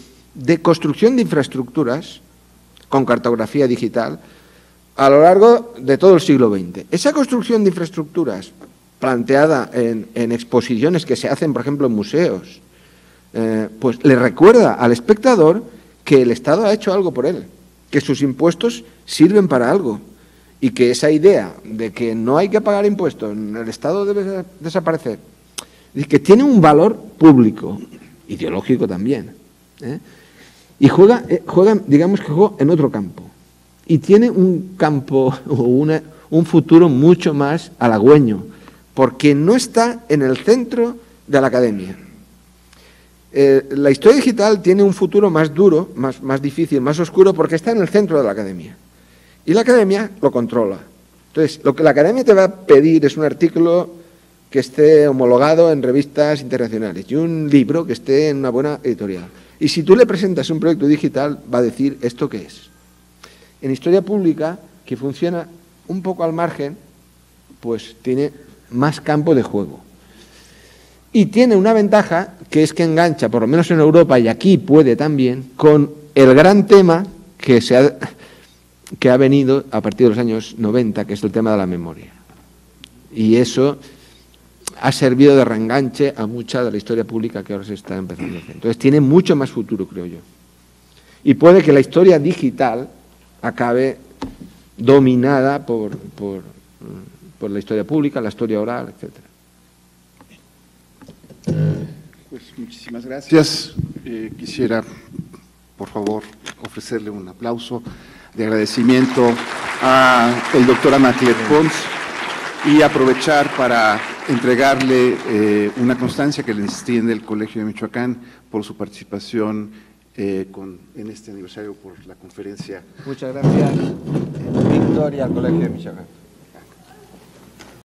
construcción de infraestructuras con cartografía digital a lo largo de todo el siglo XX. Esa construcción de infraestructuras planteada en exposiciones que se hacen, por ejemplo, en museos, pues le recuerda al espectador que el Estado ha hecho algo por él, que sus impuestos sirven para algo y que esa idea de que no hay que pagar impuestos, el Estado debe desaparecer, y que tiene un valor público, ideológico también, y juega, digamos que juega en otro campo, y tiene un campo o un futuro mucho más halagüeño, porque no está en el centro de la academia. La historia digital tiene un futuro más duro, más difícil, más oscuro, porque está en el centro de la academia. Y la academia lo controla. Entonces, lo que la academia te va a pedir es un artículo que esté homologado en revistas internacionales y un libro que esté en una buena editorial. Y si tú le presentas un proyecto digital, va a decir ¿esto qué es? En historia pública, que funciona un poco al margen, pues tiene más campo de juego. Y tiene una ventaja, que es que engancha, por lo menos en Europa y aquí puede también, con el gran tema que ha venido a partir de los años 90, que es el tema de la memoria. Y eso ha servido de reenganche a mucha de la historia pública que ahora se está empezando a hacer. Entonces tiene mucho más futuro, creo yo. Y puede que la historia digital acabe dominada por la historia pública, la historia oral, etcétera. Pues muchísimas gracias. Quisiera, por favor, ofrecerle un aplauso de agradecimiento al doctor Anaclet Pons y aprovechar para entregarle una constancia que le extiende el Colegio de Michoacán por su participación en este aniversario por la conferencia. Muchas gracias. Victoria al Colegio de Michoacán.